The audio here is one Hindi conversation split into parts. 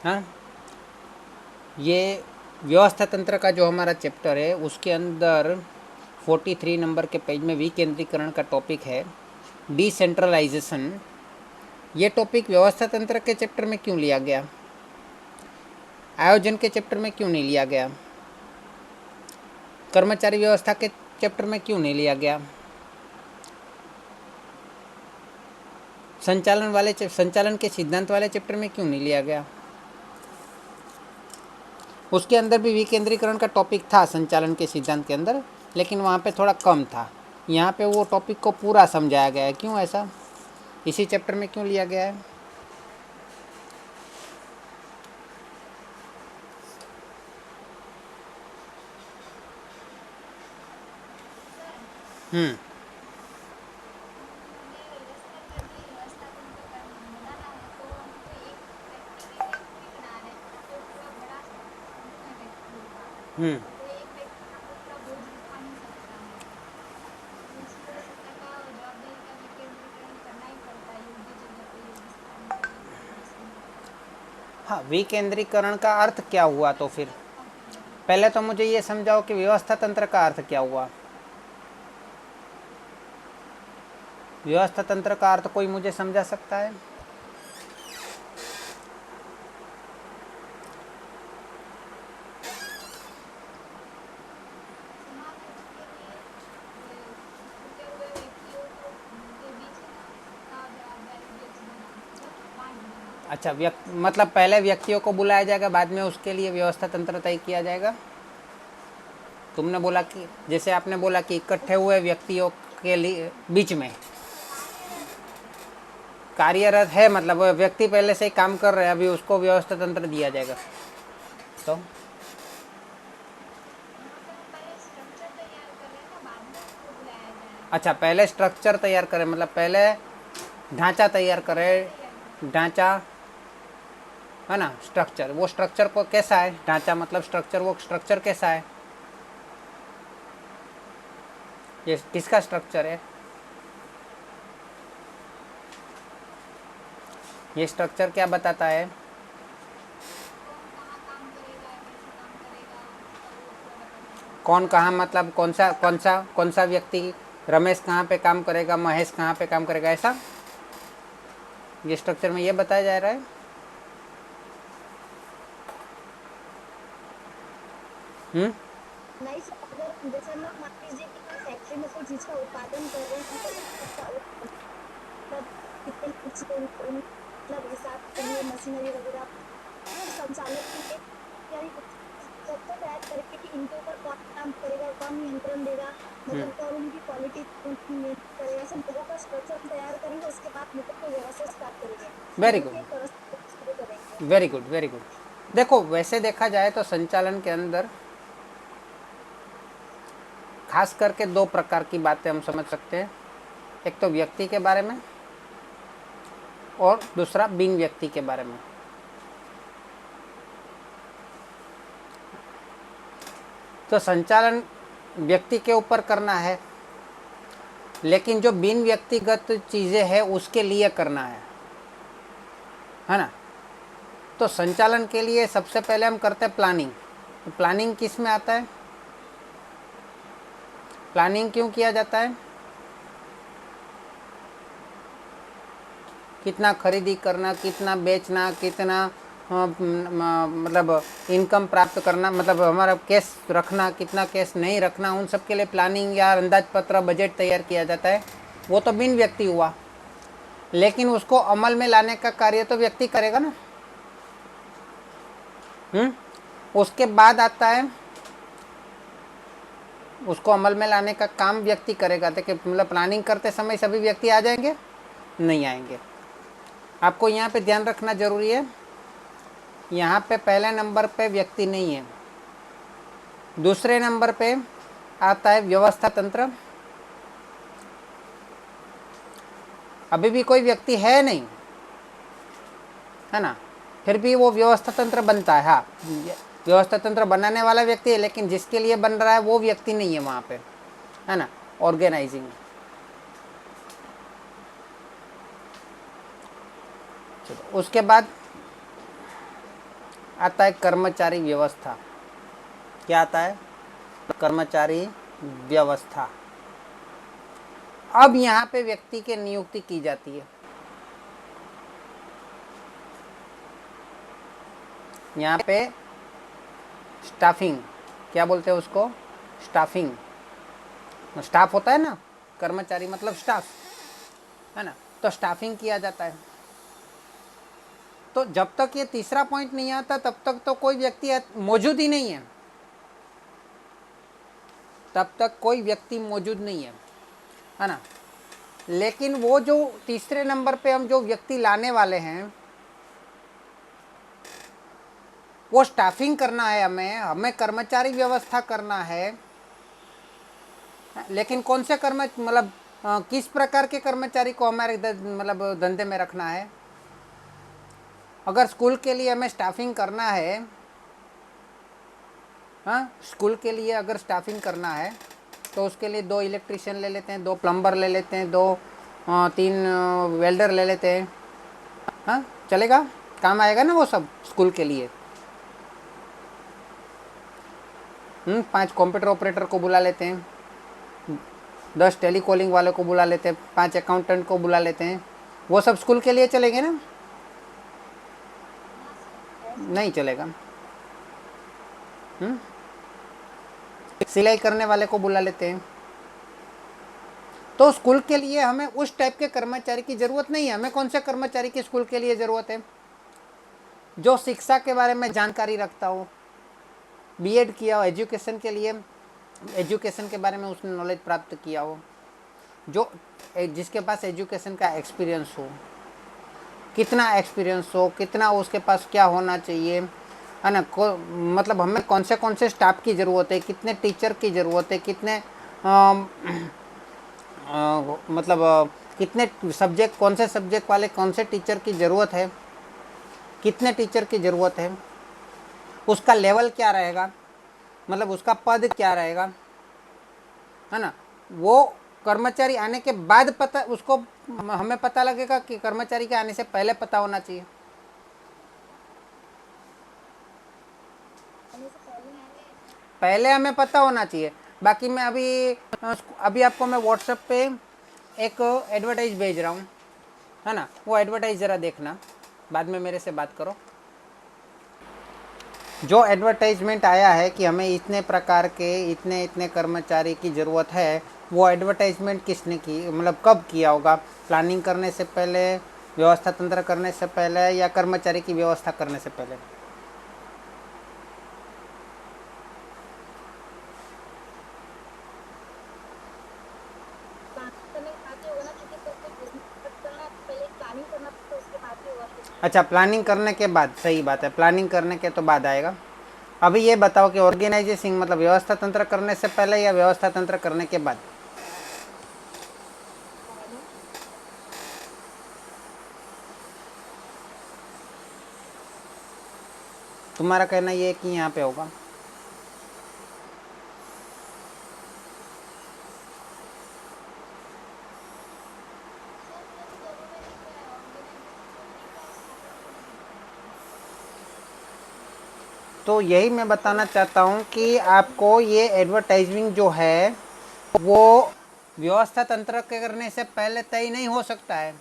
हाँ, ये व्यवस्था तंत्र का जो हमारा चैप्टर है उसके अंदर 43 नंबर के पेज में विकेंद्रीकरण का टॉपिक है डिसेंट्रलाइजेशन। ये टॉपिक व्यवस्था तंत्र के चैप्टर में क्यों लिया गया, आयोजन के चैप्टर में क्यों नहीं लिया गया, कर्मचारी व्यवस्था के चैप्टर में क्यों नहीं लिया गया, संचालन के सिद्धांत वाले चैप्टर में क्यों नहीं लिया गया। उसके अंदर भी विकेंद्रीकरण का टॉपिक था संचालन के सिद्धांत के अंदर, लेकिन वहाँ पे थोड़ा कम था। यहाँ पे वो टॉपिक को पूरा समझाया गया है। क्यों ऐसा, इसी चैप्टर में क्यों लिया गया है? हम्म हम्म हाँ, विकेंद्रीकरण का अर्थ क्या हुआ? तो फिर पहले तो मुझे ये समझाओ कि व्यवस्था तंत्र का अर्थ क्या हुआ। व्यवस्था तंत्र का अर्थ कोई मुझे समझा सकता है? अच्छा, मतलब पहले व्यक्तियों को बुलाया जाएगा, बाद में उसके लिए व्यवस्था तंत्र तय किया जाएगा। तुमने बोला कि, जैसे आपने बोला कि इकट्ठे हुए व्यक्तियों के लिए बीच में कार्यरत है, मतलब वो व्यक्ति पहले से ही काम कर रहे हैं, अभी उसको व्यवस्था तंत्र दिया जाएगा। तो अच्छा, पहले स्ट्रक्चर तैयार करें, मतलब पहले ढांचा तैयार करें। ढांचा है ना, स्ट्रक्चर। वो स्ट्रक्चर को कैसा है, ढांचा मतलब स्ट्रक्चर, वो स्ट्रक्चर कैसा है, ये किसका स्ट्रक्चर है? ये स्ट्रक्चर क्या बताता है? कौन कहाँ, मतलब कौन सा व्यक्ति, रमेश कहाँ पे काम करेगा, महेश कहाँ पे काम करेगा, ऐसा ये स्ट्रक्चर में ये बताया जा रहा है। हम्म नहीं सर, अगर जैसे हम लोग मान लीजिए कि कोई फैक्ट्री में कोई चीज का उत्पादन कर रहे हैं तो उसका मतलब कितने मतलब हिसाब के लिए मशीनरी वगैरह संचालन के लिए यानी स्ट्रक्चर तैयार करके कि इनके ऊपर कौन काम करेगा, कौन नियंत्रण देगा, मतलब कौन उनकी क्वालिटी नियंत्रित करेगा, सब लोगों का स्ट्रक्चर हम तैयार करेंगे। उसके बाद मतलब कोई व्यवस्था स्टार्ट करेंगे, वेरी मतलब गुड, कि एक व्यवस्था शुरू करेंगे। Very good, very good. देखो, वैसे देखा जाए तो संचालन के अंदर खास करके दो प्रकार की बातें हम समझ सकते हैं। एक तो व्यक्ति के बारे में और दूसरा बिन व्यक्ति के बारे में। तो संचालन व्यक्ति के ऊपर करना है, लेकिन जो बिन व्यक्तिगत चीज़ें हैं उसके लिए करना है ना। तो संचालन के लिए सबसे पहले हम करते हैं प्लानिंग। तो प्लानिंग किस में आता है, प्लानिंग क्यों किया जाता है? कितना खरीदी करना, कितना बेचना, कितना मतलब इनकम प्राप्त करना, मतलब हमारा कैश रखना, कितना कैश नहीं रखना, उन सब के लिए प्लानिंग या अंदाजपत्र, बजट तैयार किया जाता है। वो तो बिन व्यक्ति हुआ, लेकिन उसको अमल में लाने का कार्य तो व्यक्ति करेगा ना। उसके बाद आता है, उसको अमल में लाने का काम व्यक्ति करेगा। देखिए, मतलब प्लानिंग करते समय सभी व्यक्ति आ जाएंगे? नहीं आएंगे। आपको यहाँ पे ध्यान रखना जरूरी है, यहाँ पे पहले नंबर पे व्यक्ति नहीं है, दूसरे नंबर पे आता है व्यवस्था तंत्र। अभी भी कोई व्यक्ति है नहीं, है ना, फिर भी वो व्यवस्था तंत्र बनता है। हाँ, व्यवस्था तंत्र बनाने वाला व्यक्ति है, लेकिन जिसके लिए बन रहा है वो व्यक्ति नहीं है वहाँ पे, है ना। ऑर्गेनाइजिंग, उसके बाद आता है कर्मचारी व्यवस्था। क्या आता है? कर्मचारी व्यवस्था। अब यहाँ पे व्यक्ति की नियुक्ति की जाती है। यहाँ पे स्टाफिंग, क्या बोलते हैं उसको? स्टाफिंग। स्टाफ होता है ना, कर्मचारी मतलब स्टाफ, है ना, तो स्टाफिंग किया जाता है। तो जब तक ये तीसरा पॉइंट नहीं आता तब तक तो कोई व्यक्ति मौजूद ही नहीं है, तब तक कोई व्यक्ति मौजूद नहीं है ना। लेकिन वो जो तीसरे नंबर पे हम जो व्यक्ति लाने वाले हैं वो स्टाफिंग करना है, हमें कर्मचारी व्यवस्था करना है। लेकिन कौन से मतलब किस प्रकार के कर्मचारी को हमारे मतलब धंधे में रखना है? अगर स्कूल के लिए हमें स्टाफिंग करना है, हाँ, स्कूल के लिए अगर स्टाफिंग करना है तो उसके लिए 2 इलेक्ट्रिशियन ले लेते हैं, 2 प्लम्बर ले लेते हैं, 3 वेल्डर ले लेते हैं। हाँ, चलेगा, काम आएगा ना वो सब स्कूल के लिए। 5 कंप्यूटर ऑपरेटर को बुला लेते हैं, 10 टेलीकॉलिंग वाले को बुला लेते हैं, 5 अकाउंटेंट को बुला लेते हैं। वो सब स्कूल के लिए चलेंगे ना? नहीं चलेगा। सिलाई करने वाले को बुला लेते हैं। तो स्कूल के लिए हमें उस टाइप के कर्मचारी की ज़रूरत नहीं है। हमें कौन से कर्मचारी की स्कूल के लिए ज़रूरत है? जो शिक्षा के बारे में जानकारी रखता हो, बीएड किया हो, एजुकेशन के लिए, एजुकेशन के बारे में उसने नॉलेज प्राप्त किया हो, जो जिसके पास एजुकेशन का एक्सपीरियंस हो, कितना एक्सपीरियंस हो, कितना उसके पास क्या होना चाहिए, है ना। मतलब हमें कौन से स्टाफ की ज़रूरत है, कितने टीचर की ज़रूरत है, कितने मतलब कितने सब्जेक्ट, कौन से सब्जेक्ट वाले कौन से टीचर की ज़रूरत है, कितने टीचर की ज़रूरत है, उसका लेवल क्या रहेगा, मतलब उसका पद क्या रहेगा, है ना। वो कर्मचारी आने के बाद पता, उसको हमें पता लगेगा कि कर्मचारी के आने से पहले पता होना चाहिए। पहले हमें पता होना चाहिए। बाकी मैं अभी आपको मैं व्हाट्सएप पे एक एडवर्टाइज भेज रहा हूँ, है ना। वो एडवर्टाइज ज़रा देखना, बाद में मेरे से बात करो। जो एडवर्टाइजमेंट आया है कि हमें इतने प्रकार के इतने इतने कर्मचारी की ज़रूरत है, वो एडवर्टाइजमेंट किसने की, मतलब कब किया होगा? प्लानिंग करने से पहले, व्यवस्था तंत्र करने से पहले, या कर्मचारी की व्यवस्था करने से पहले? अच्छा, प्लानिंग करने के बाद, सही बात है, प्लानिंग करने के तो बाद आएगा। अभी ये बताओ कि ऑर्गेनाइजेशन मतलब व्यवस्था तंत्र करने से पहले या व्यवस्था तंत्र करने के बाद? तुम्हारा कहना ये है कि यहाँ पे होगा। तो यही मैं बताना चाहता हूँ कि आपको ये एडवर्टाइजिंग जो है वो व्यवस्था तंत्र के करने से पहले तय नहीं हो सकता है,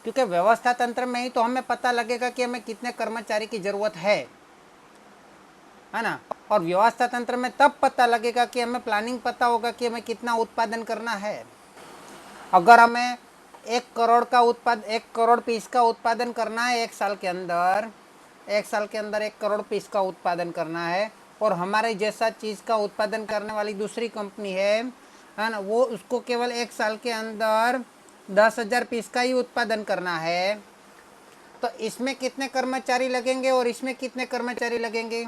क्योंकि व्यवस्था तंत्र में ही तो हमें पता लगेगा कि हमें कितने कर्मचारी की ज़रूरत है ना। और व्यवस्था तंत्र में तब पता लगेगा कि हमें प्लानिंग पता होगा कि हमें कितना उत्पादन करना है। अगर हमें 1 करोड़ पीस का उत्पादन करना है एक साल के अंदर, 1 करोड़ पीस का उत्पादन करना है, और हमारे जैसा चीज़ का उत्पादन करने वाली दूसरी कंपनी है ना, वो उसको केवल 1 साल के अंदर 10,000 पीस का ही उत्पादन करना है, तो इसमें कितने कर्मचारी लगेंगे और इसमें कितने कर्मचारी लगेंगे?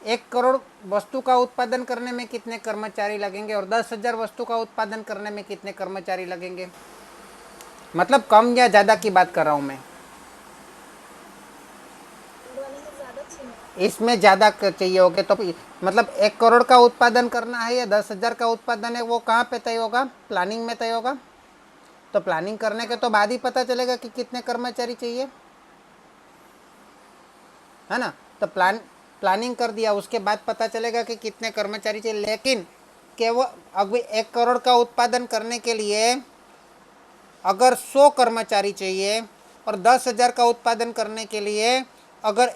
एक करोड़ वस्तु का उत्पादन करने में कितने कर्मचारी लगेंगे और 10,000 वस्तु का उत्पादन करने में कितने कर्मचारी लगेंगे? मतलब कम या ज़्यादा की बात कर रहा हूँ मैं। इसमें ज़्यादा चाहिए होगे तो मतलब 1 करोड़ का उत्पादन करना है या 10,000 का उत्पादन है, वो कहाँ पे तय होगा? प्लानिंग में तय होगा। तो प्लानिंग करने के तो बाद ही पता चलेगा कि कितने कर्मचारी चाहिए, है ना। तो प्लानिंग कर दिया, उसके बाद पता चलेगा कि कितने कर्मचारी चाहिए। लेकिन केवल अभी 1 करोड़ का उत्पादन करने के लिए अगर 100 कर्मचारी चाहिए और 10,000 का उत्पादन करने के लिए अगर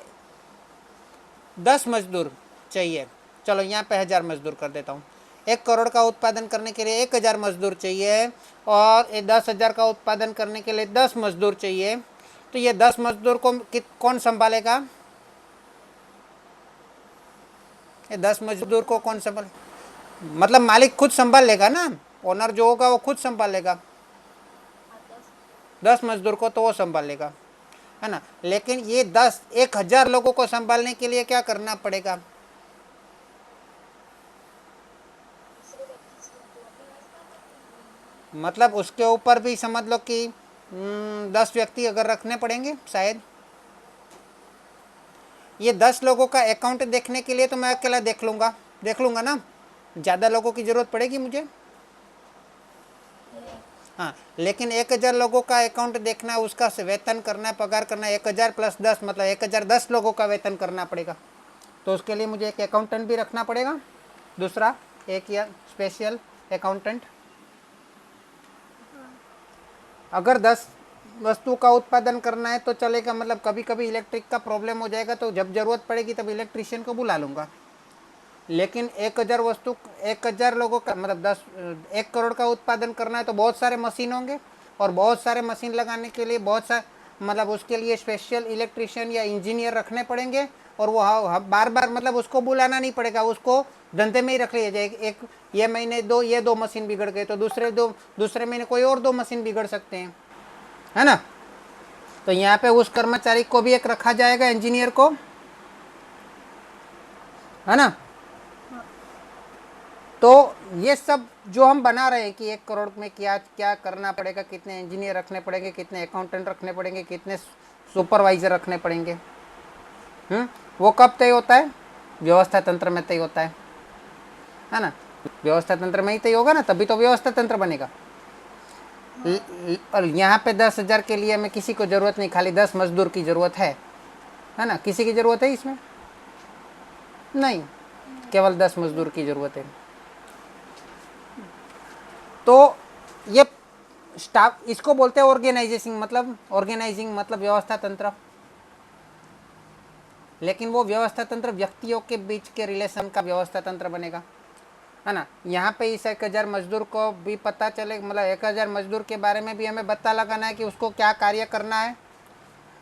10 मजदूर चाहिए, चलो यहाँ पे 1000 मजदूर कर देता हूँ। 1 करोड़ का उत्पादन करने के लिए 1000 मजदूर चाहिए और 10,000 का उत्पादन करने के लिए 10 मजदूर चाहिए। तो ये 10 मजदूर को कौन संभालेगा? ये 10 मजदूर को कौन संभाल, मतलब मालिक खुद संभाल लेगा ना, ओनर जो होगा वो खुद संभाल लेगा। 10 मजदूर को तो वो संभाल लेगा, है ना। लेकिन ये 10,000 लोगों को संभालने के लिए क्या करना पड़ेगा? मतलब उसके ऊपर भी समझ लो कि 10 व्यक्ति अगर रखने पड़ेंगे शायद। ये 10 लोगों का अकाउंट देखने के लिए तो मैं अकेला देख लूँगा ना, ज़्यादा लोगों की ज़रूरत पड़ेगी मुझे। हाँ, लेकिन 1,000 लोगों का अकाउंट देखना है, उसका वेतन करना है, पगार करना है। 1,000 + 10 मतलब 1,010 लोगों का वेतन करना पड़ेगा। तो उसके लिए मुझे एक अकाउंटेंट भी रखना पड़ेगा, दूसरा एक या स्पेशल अकाउंटेंट। अगर 10 वस्तु का उत्पादन करना है तो चलेगा, मतलब कभी कभी इलेक्ट्रिक का प्रॉब्लम हो जाएगा तो जब ज़रूरत पड़ेगी तब इलेक्ट्रिशियन को बुला लूँगा। लेकिन 1,000 लोगों का मतलब 1 करोड़ का उत्पादन करना है तो बहुत सारे मशीन होंगे, और बहुत सारे मशीन लगाने के लिए बहुत सा मतलब उसके लिए स्पेशल इलेक्ट्रिशियन या इंजीनियर रखने पड़ेंगे। और वो बार बार मतलब उसको बुलाना नहीं पड़ेगा, उसको धंधे में ही रख लिया जाए। एक ये महीने ये दो मशीन बिगड़ गए तो दूसरे महीने कोई और 2 मशीन बिगड़ सकते हैं, है ना। तो यहाँ पे उस कर्मचारी को भी एक रखा जाएगा, इंजीनियर को, है ना। तो ये सब जो हम बना रहे हैं कि 1 करोड़ में क्या क्या करना पड़ेगा, कितने इंजीनियर रखने पड़ेंगे, कितने अकाउंटेंट रखने पड़ेंगे, कितने सुपरवाइजर रखने पड़ेंगे, वो कब तय होता है? व्यवस्था तंत्र में तय होता है ना। व्यवस्था तंत्र में ही तय होगा ना, तभी तो व्यवस्था तंत्र बनेगा। और यहाँ पे 10,000 के लिए हमें किसी को ज़रूरत नहीं, खाली 10 मजदूर की ज़रूरत है ना। किसी की ज़रूरत है इसमें? नहीं, केवल 10 मजदूर की ज़रूरत है। तो ये स्टाफ, इसको बोलते हैं ऑर्गेनाइजिंग मतलब व्यवस्था तंत्र। लेकिन वो व्यवस्था तंत्र व्यक्तियों के बीच के रिलेशन का व्यवस्था तंत्र बनेगा, है ना। यहाँ पे इस 1,000 मजदूर को भी पता चले, मतलब 1,000 मजदूर के बारे में भी हमें पता लगाना है कि उसको क्या कार्य करना है।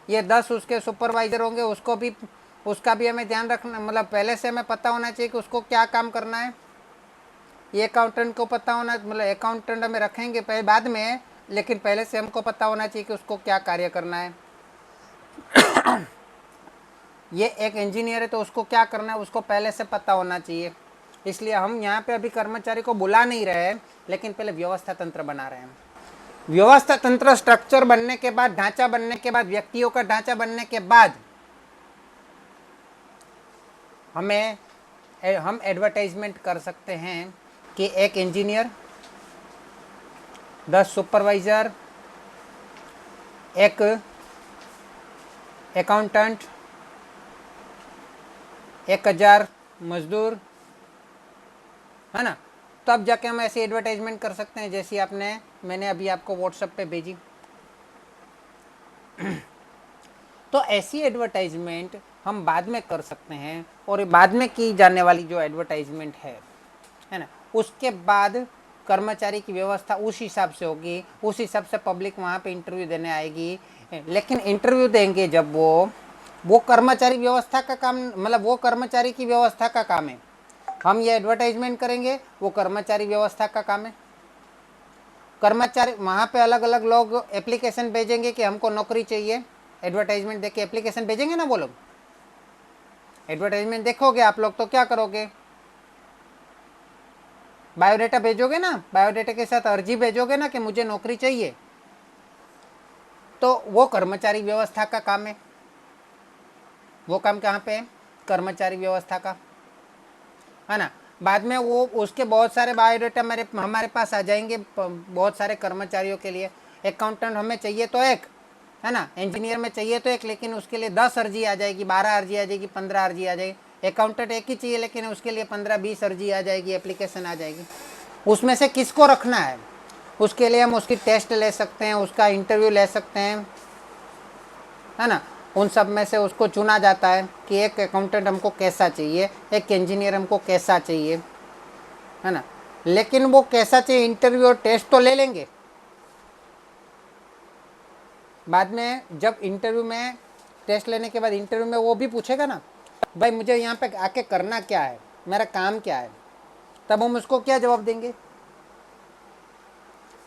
ये 10 उसके सुपरवाइजर होंगे, उसका भी हमें ध्यान रखना, मतलब पहले से हमें पता होना चाहिए कि उसको क्या काम करना है। ये अकाउंटेंट को पता होना, मतलब अकाउंटेंट हमें रखेंगे पहले बाद में, लेकिन पहले से हमको पता होना चाहिए कि उसको क्या कार्य करना है। ये एक इंजीनियर है तो उसको क्या करना है उसको पहले से पता होना चाहिए। इसलिए हम यहाँ पे अभी कर्मचारी को बुला नहीं रहे हैं, लेकिन पहले व्यवस्था तंत्र बना रहे हैं। व्यवस्था तंत्र स्ट्रक्चर बनने के बाद, ढांचा बनने के बाद, व्यक्तियों का ढांचा बनने के बाद हम एडवर्टाइजमेंट कर सकते हैं कि एक इंजीनियर, 10 सुपरवाइजर, एक अकाउंटेंट, 1,000 मजदूर, है ना। तब जाके हम ऐसी एडवर्टाइजमेंट कर सकते हैं जैसी मैंने अभी आपको व्हाट्सएप पे भेजी। तो ऐसी एडवर्टाइजमेंट हम बाद में कर सकते हैं, और बाद में की जाने वाली जो एडवर्टाइजमेंट है ना, उसके बाद कर्मचारी की व्यवस्था उस हिसाब से होगी, उस हिसाब से पब्लिक वहाँ पे इंटरव्यू देने आएगी। लेकिन इंटरव्यू देंगे जब वो कर्मचारी व्यवस्था का काम, मतलब वो कर्मचारी की व्यवस्था का काम है। हम ये एडवर्टाइजमेंट करेंगे, वो कर्मचारी व्यवस्था का काम है। कर्मचारी वहाँ पे अलग अलग लोग एप्लीकेशन भेजेंगे कि हमको नौकरी चाहिए, एडवर्टाइजमेंट देख के एप्लीकेशन भेजेंगे ना वो लोग। एडवर्टाइजमेंट देखोगे आप लोग तो क्या करोगे? बायोडाटा भेजोगे ना, बायोडाटा के साथ अर्जी भेजोगे ना कि मुझे नौकरी चाहिए। तो वो कर्मचारी व्यवस्था का काम है। वो काम कहाँ पे है? कर्मचारी व्यवस्था का, है ना। बाद में वो उसके बहुत सारे बायोडाटा हमारे पास आ जाएंगे बहुत सारे कर्मचारियों के लिए। अकाउंटेंट हमें चाहिए तो एक, है ना, इंजीनियर में चाहिए तो एक, लेकिन उसके लिए 10 अर्जी आ जाएगी, 12 अर्जी आ जाएगी, 15 अर्जी आ जाएगी। अकाउंटेंट एक ही चाहिए लेकिन उसके लिए 15-20 अर्जी आ जाएगी, एप्लीकेशन आ जाएगी। उसमें से किसको रखना है, उसके लिए हम उसकी टेस्ट ले सकते हैं, उसका इंटरव्यू ले सकते हैं, है ना। उन सब में से उसको चुना जाता है कि एक अकाउंटेंट हमको कैसा चाहिए, एक इंजीनियर हमको कैसा चाहिए, है ना। लेकिन वो कैसा चाहिए, इंटरव्यू और टेस्ट तो ले लेंगे। बाद में जब इंटरव्यू में, टेस्ट लेने के बाद इंटरव्यू में वो भी पूछेगा ना, भाई मुझे यहाँ पे आके करना क्या है, मेरा काम क्या है, तब हम उसको क्या जवाब देंगे,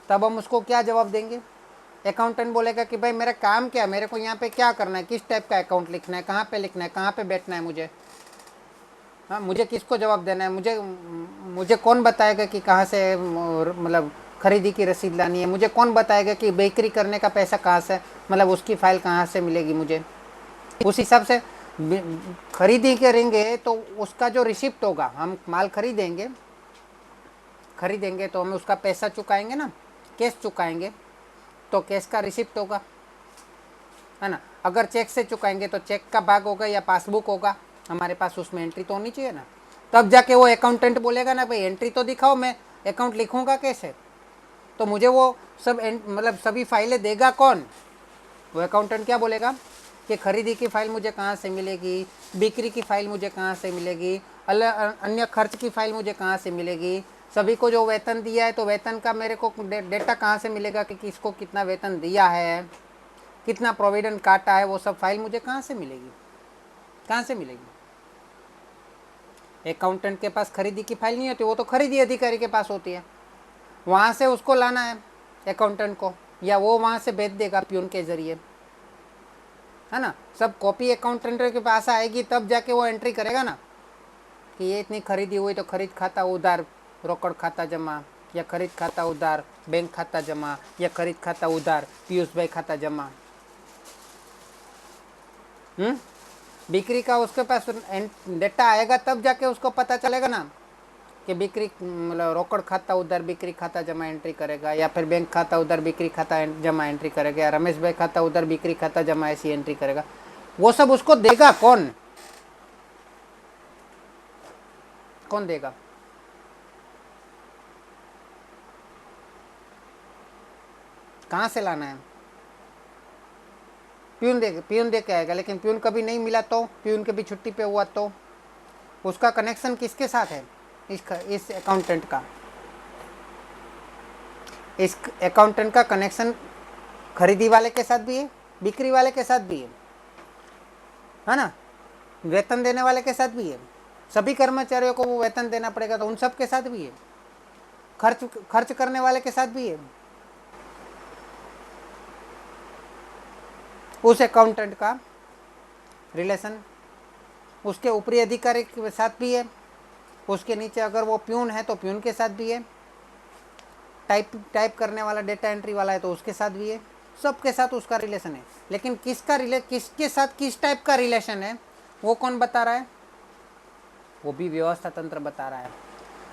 तब हम उसको क्या जवाब देंगे। अकाउंटेंट बोलेगा कि भाई मेरा काम क्या है, मेरे को यहाँ पे क्या करना है, किस टाइप का अकाउंट लिखना है, कहाँ पे लिखना है, कहाँ पे बैठना है मुझे, हाँ, मुझे किसको जवाब देना है, मुझे कौन बताएगा कि कहाँ से मतलब खरीदी की रसीद लानी है, मुझे कौन बताएगा कि बेकरी करने का पैसा कहाँ से, मतलब उसकी फ़ाइल कहाँ से मिलेगी मुझे। उस हिसाब से खरीदी करेंगे तो उसका जो रिसिप्ट होगा, हम माल खरीदेंगे तो हमें उसका पैसा चुकाएंगे ना, कैश चुकाएंगे, तो कैश का रिसिप्ट होगा, है ना। अगर चेक से चुकाएंगे तो चेक का भाग होगा या पासबुक होगा हमारे पास, उसमें एंट्री तो होनी चाहिए ना। तब जाके वो अकाउंटेंट बोलेगा ना, भाई एंट्री तो दिखाओ, मैं अकाउंट लिखूंगा कैसे, तो मुझे वो सब मतलब सभी फाइलें देगा कौन, वो अकाउंटेंट क्या बोलेगा कि खरीदी की फ़ाइल मुझे कहाँ से मिलेगी, बिक्री की फ़ाइल मुझे कहाँ से मिलेगी, अन्य खर्च की फ़ाइल मुझे कहाँ से मिलेगी, सभी को जो वेतन दिया है तो वेतन का मेरे को डेटा कहाँ से मिलेगा कि किसको कितना वेतन दिया है, कितना प्रोविडेंट काटा है, वो सब फाइल मुझे कहाँ से मिलेगी, कहाँ से मिलेगी। अकाउंटेंट के पास खरीदी की फाइल नहीं होती, वो तो खरीदी अधिकारी के पास होती है, वहाँ से उसको लाना है अकाउंटेंट को, या वो वहाँ से भेज देगा प्यून के ज़रिए, है ना। सब कॉपी अकाउंटेंट के पास आएगी, तब जाके वो एंट्री करेगा ना कि ये इतनी खरीदी हुई तो खरीद खाता उधार रोकड़ खाता जमा, या खरीद खाता उधार बैंक खाता जमा, या खरीद खाता उधार पीयूष भाई खाता जमा। बिक्री का उसके पास डेटा आएगा, तब जाके उसको पता चलेगा ना कि बिक्री मतलब रोकड़ खाता उधार बिक्री खाता जमा एंट्री करेगा, या फिर बैंक खाता उधार बिक्री खाता जमा एंट्री करेगा, या रमेश भाई खाता उधार बिक्री खाता जमा ऐसी एंट्री करेगा। वो सब उसको देगा कौन, कौन देगा, कहाँ से लाना है, प्यून दे के आएगा। लेकिन प्यून कभी नहीं मिला तो, प्यून कभी छुट्टी पे हुआ तो, उसका कनेक्शन किसके साथ है, इस अकाउंटेंट का, इस अकाउंटेंट का कनेक्शन खरीदी वाले के साथ भी है, बिक्री वाले के साथ भी है ना, वेतन देने वाले के साथ भी है, सभी कर्मचारियों को वो वेतन देना पड़ेगा तो उन सब के साथ भी है, खर्च करने वाले के साथ भी है। उस अकाउंटेंट का रिलेशन उसके ऊपरी अधिकारी के साथ भी है, उसके नीचे अगर वो प्यून है तो प्यून के साथ भी है, टाइप करने वाला डेटा एंट्री वाला है तो उसके साथ भी है, सबके साथ उसका रिलेशन है। लेकिन किसके साथ किस टाइप का रिलेशन है वो कौन बता रहा है, वो भी व्यवस्था तंत्र बता रहा है।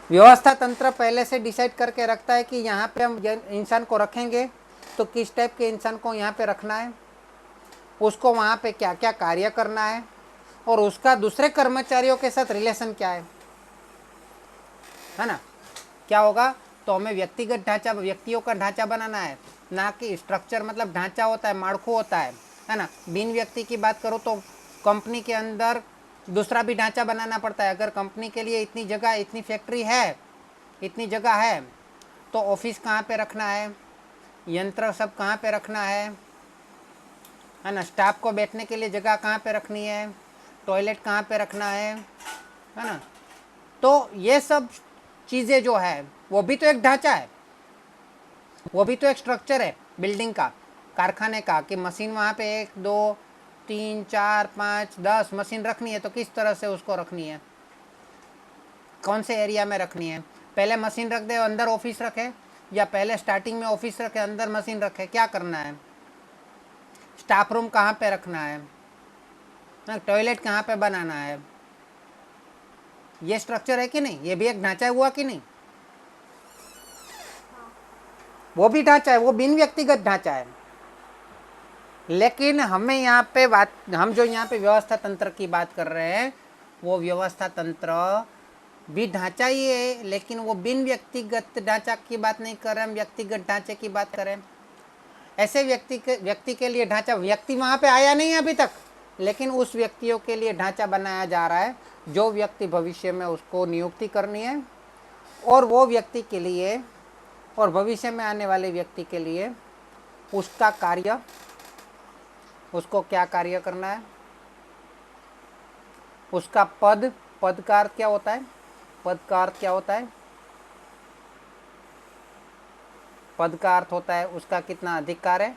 व्यवस्था तंत्र पहले से डिसाइड करके रखता है कि यहाँ पे हम इंसान को रखेंगे तो किस टाइप के इंसान को यहाँ पे रखना है, उसको वहाँ पे क्या क्या कार्य करना है, और उसका दूसरे कर्मचारियों के साथ रिलेशन क्या है ना। क्या होगा, तो हमें व्यक्तिगत ढांचा, व्यक्तियों का ढांचा बनाना है, ना कि स्ट्रक्चर, मतलब ढांचा होता है, माड़खू होता है ना। बिन व्यक्ति की बात करो तो कंपनी के अंदर दूसरा भी ढांचा बनाना पड़ता है। अगर कंपनी के लिए इतनी जगह, इतनी फैक्ट्री है, इतनी जगह है, तो ऑफिस कहाँ पे रखना है, यंत्र सब कहाँ पे रखना है ना, स्टाफ को बैठने के लिए जगह कहाँ पे रखनी है, टॉयलेट कहाँ पे रखना है ना। तो ये सब चीज़ें जो है वो भी तो एक ढांचा है, वो भी तो एक स्ट्रक्चर है बिल्डिंग का, कारखाने का, कि मशीन वहाँ पे 1 2 3 4 5 10 मशीन रखनी है तो किस तरह से उसको रखनी है, कौन से एरिया में रखनी है, पहले मशीन रख दे अंदर ऑफिस रखे, या पहले स्टार्टिंग में ऑफिस रखे अंदर मशीन रखे, क्या करना है, स्टाफ रूम कहाँ पे रखना है, टॉयलेट कहाँ पे बनाना है, ये स्ट्रक्चर है कि नहीं, ये भी एक ढांचा हुआ कि नहीं। वो भी ढांचा है, वो बिन व्यक्तिगत ढांचा है। लेकिन हमें यहाँ पे बात, हम जो यहाँ पे व्यवस्था तंत्र की बात कर रहे हैं, वो व्यवस्था तंत्र भी ढांचा ही है, लेकिन वो बिन व्यक्तिगत ढांचा की बात नहीं कर रहे, हम व्यक्तिगत ढांचे की बात करें। ऐसे व्यक्ति के लिए ढांचा, व्यक्ति वहाँ पे आया नहीं है अभी तक, लेकिन उस व्यक्तियों के लिए ढांचा बनाया जा रहा है जो व्यक्ति भविष्य में उसको नियुक्ति करनी है, और वो व्यक्ति के लिए और भविष्य में आने वाले व्यक्ति के लिए उसका कार्य, उसको क्या कार्य करना है, उसका पद, पद का अर्थ क्या होता है, पद का अर्थ क्या होता है, पद का अर्थ होता है उसका कितना अधिकार है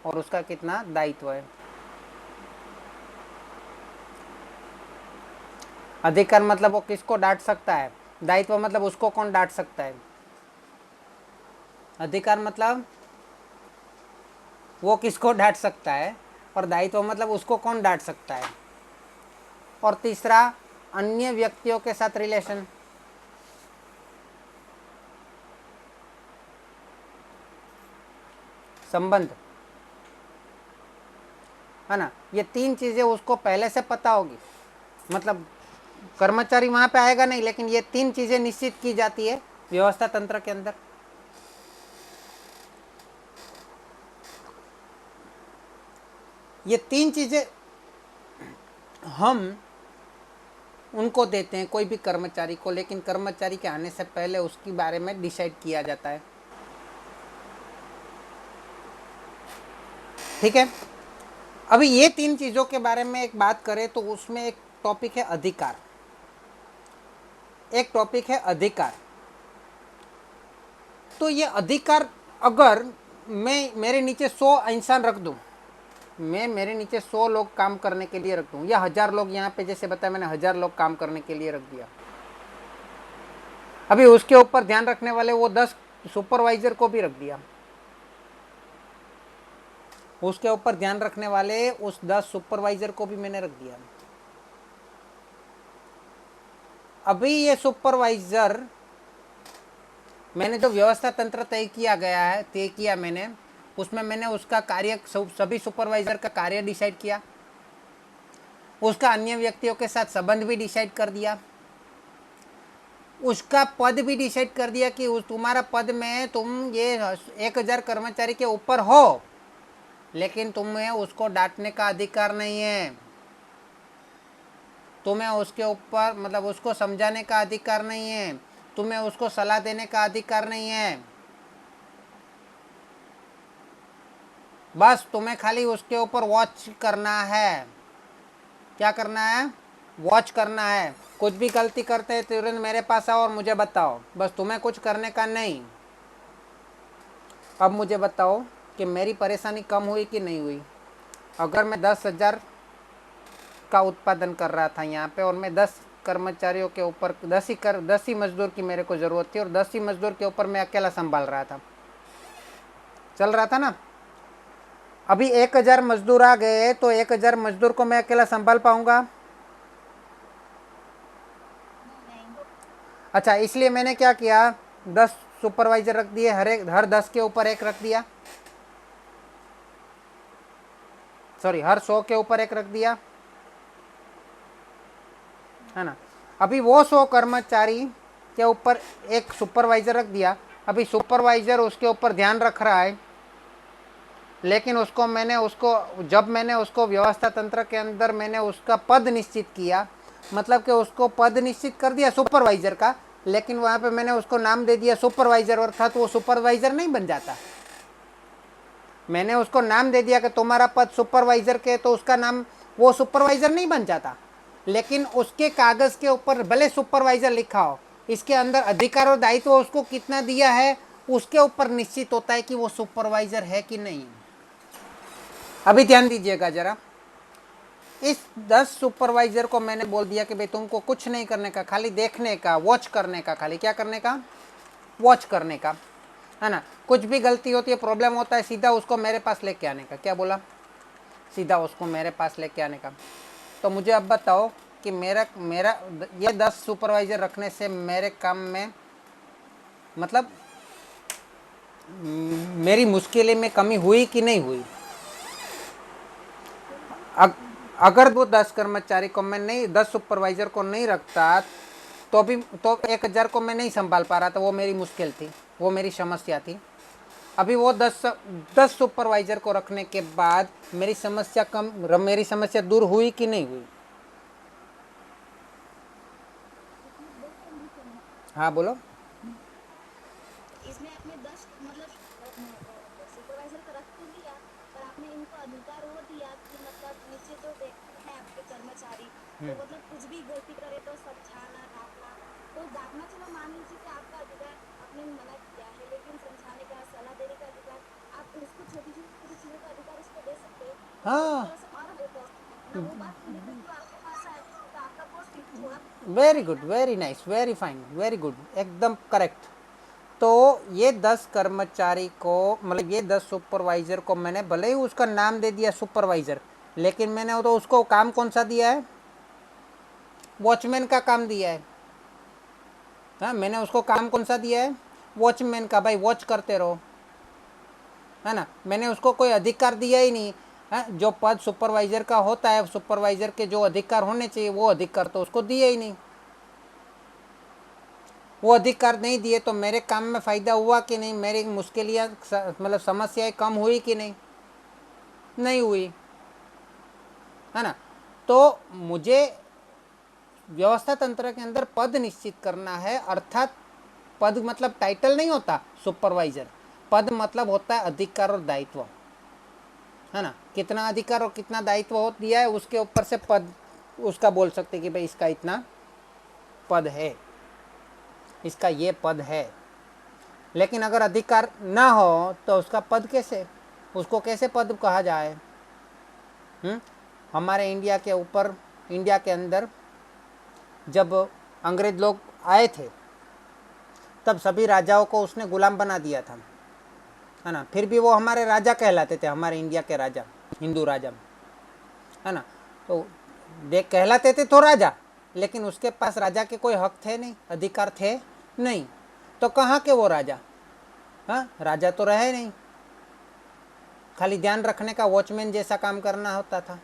और उसका कितना दायित्व है। अधिकार मतलब वो किसको डांट सकता है, दायित्व मतलब उसको कौन डांट सकता है। अधिकार मतलब वो किसको डांट सकता है, और दायित्व मतलब उसको कौन डांट सकता है। और तीसरा, अन्य व्यक्तियों के साथ रिलेशन, संबंध, है ना। ये तीन चीजें उसको पहले से पता होगी, मतलब कर्मचारी वहां पे आएगा नहीं, लेकिन ये तीन चीजें निश्चित की जाती है व्यवस्था तंत्र के अंदर। ये तीन चीजें हम उनको देते हैं कोई भी कर्मचारी को, लेकिन कर्मचारी के आने से पहले उसके बारे में डिसाइड किया जाता है। ठीक है, अभी ये तीन चीजों के बारे में एक बात करें तो उसमें एक टॉपिक है अधिकार, एक टॉपिक है अधिकार। तो ये अधिकार, अगर मैं मेरे नीचे 100 इंसान रख दूं, मैं मेरे नीचे 100 लोग काम करने के लिए रख दूं, या 1000 लोग, यहाँ पे जैसे बताया मैंने 1000 लोग काम करने के लिए रख दिया, अभी उसके ऊपर ध्यान रखने वाले वो 10 सुपरवाइजर को भी रख दिया, उसके ऊपर ध्यान रखने वाले उस 10 सुपरवाइजर को भी मैंने रख दिया। अभी ये सुपरवाइजर, मैंने जो व्यवस्था तंत्र तय किया मैंने, उसमें मैंने उसका कार्य, सभी सुपरवाइजर का कार्य डिसाइड किया, उसका अन्य व्यक्तियों के साथ संबंध भी डिसाइड कर दिया, उसका पद भी डिसाइड कर दिया कि तुम्हारा पद में तुम ये 1000 कर्मचारी के ऊपर हो, लेकिन तुम्हें उसको डांटने का अधिकार नहीं है, तुम्हें उसके ऊपर मतलब उसको समझाने का अधिकार नहीं है, तुम्हें उसको सलाह देने का अधिकार नहीं है, बस तुम्हें खाली उसके ऊपर वॉच करना है। क्या करना है, वॉच करना है। कुछ भी गलती करते हैं तुरंत मेरे पास आओ और मुझे बताओ, बस तुम्हें कुछ करने का नहीं। अब मुझे बताओ कि मेरी परेशानी कम हुई कि नहीं हुई। अगर मैं 10,000 का उत्पादन कर रहा था यहाँ पे, और मैं 10 कर्मचारियों के ऊपर 10 ही मजदूर की मेरे को ज़रूरत थी, और 10 ही मजदूर के ऊपर मैं अकेला संभाल रहा था, चल रहा था ना। अभी 1000 मजदूर आ गए तो 1000 मजदूर को मैं अकेला संभाल पाऊंगा? अच्छा, इसलिए मैंने क्या किया, 10 सुपरवाइजर रख दिए, हर 10 के ऊपर एक रख दिया, सॉरी हर 100 के ऊपर एक रख दिया, है ना। अभी वो 100 कर्मचारी के ऊपर एक सुपरवाइजर रख दिया। अभी सुपरवाइजर उसके ऊपर ध्यान रख रहा है, लेकिन जब मैंने उसको व्यवस्था तंत्र के अंदर मैंने उसका पद निश्चित किया, मतलब कि उसको पद निश्चित कर दिया सुपरवाइजर का, लेकिन वहाँ पे मैंने उसको नाम दे दिया सुपरवाइजर, और था तो वो सुपरवाइजर नहीं बन जाता। मैंने उसको नाम दे दिया कि तुम्हारा पद सुपरवाइजर के, तो उसका नाम वो सुपरवाइजर नहीं बन जाता, लेकिन उसके कागज के ऊपर भले सुपरवाइजर लिखा हो, इसके अंदर अधिकार और दायित्व उसको कितना दिया है उसके ऊपर निश्चित होता है कि वो सुपरवाइजर है कि नहीं। अभी ध्यान दीजिएगा जरा, इस 10 सुपरवाइजर को मैंने बोल दिया कि भाई तुमको कुछ नहीं करने का, खाली देखने का, वॉच करने का, खाली क्या करने का, वॉच करने का, है ना। कुछ भी गलती होती है, प्रॉब्लम होता है, सीधा उसको मेरे पास लेके आने का। क्या बोला, सीधा उसको मेरे पास लेके आने का। तो मुझे अब बताओ कि मेरा ये 10 सुपरवाइजर रखने से मेरे काम में मतलब मेरी मुश्किलें में कमी हुई कि नहीं हुई? अग, अगर वो 10 कर्मचारी को मैं नहीं, 10 सुपरवाइजर को नहीं रखता तो भी तो 1000 को मैं नहीं संभाल पा रहा था। वो मेरी मुश्किल थी, वो मेरी समस्या थी। अभी वो 10 सुपरवाइजर को रखने के बाद मेरी समस्या मेरी समस्या दूर हुई कि नहीं हुई? इसमें 10 कंडीशन है। हाँ बोलो। इसमें आपने 10 मतलब सुपरवाइजर को रख तो लिया, पर आपने इनको अधिकार वो दिया कि मतलब नीचे जो व्यक्ति है आपके कर्मचारी, वो मतलब कुछ भी गलती करे तो समझाना, डांटना। तो डांटना चलो मान लीजिए कि आपका अधिकार, आपने मना किया है, लेकिन समझाने का, सलाह देने का अधिकार, आप उसको छोटी छोटी चीजों का अधिकार उसको दे सकते हो। मतलब एक हाँ, तरह से और ना वो बात सुनने के लिए वो आपके पास आए तो आपका पोस्ट थोड़ा ऊपर वेरी गुड, आएगा। Very nice, very fine, very good, एकदम करेक्ट। तो ये 10 कर्मचारी को, मतलब ये 10 सुपरवाइजर को मैंने भले ही उसका नाम दे दिया सुपरवाइजर, लेकिन मैंने तो उसको काम कौन सा दिया है? वॉचमैन का काम दिया है। हाँ, मैंने उसको काम कौन सा दिया है? वॉचमैन का। भाई वॉच करते रहो, है ना। मैंने उसको कोई अधिकार दिया ही नहीं। हाँ, जो पद सुपरवाइजर का होता है, सुपरवाइजर के जो अधिकार होने चाहिए वो अधिकार तो उसको दिए ही नहीं। वो अधिकार नहीं दिए तो मेरे काम में फ़ायदा हुआ कि नहीं? मेरी मुश्किलियाँ मतलब समस्याएं कम हुई कि नहीं? नहीं हुई, है ना। तो मुझे व्यवस्था तंत्र के अंदर पद निश्चित करना है, अर्थात पद मतलब टाइटल नहीं होता सुपरवाइजर। पद मतलब होता है अधिकार और दायित्व, है ना। कितना अधिकार और कितना दायित्व हो दिया है उसके ऊपर से पद उसका बोल सकते कि भाई इसका इतना पद है, इसका ये पद है। लेकिन अगर अधिकार ना हो तो उसका पद कैसे, उसको कैसे पद कहा जाए? हमारे इंडिया के ऊपर, इंडिया के अंदर जब अंग्रेज लोग आए थे तब सभी राजाओं को उसने गुलाम बना दिया था, है ना। फिर भी वो हमारे राजा कहलाते थे, हमारे इंडिया के राजा, हिंदू राजा, है ना। तो देख कहलाते थे तो राजा, लेकिन उसके पास राजा के कोई हक थे नहीं, अधिकार थे नहीं। तो कहाँ के वो राजा? हाँ, राजा तो रहे नहीं, खाली ध्यान रखने का वॉचमैन जैसा काम करना होता था।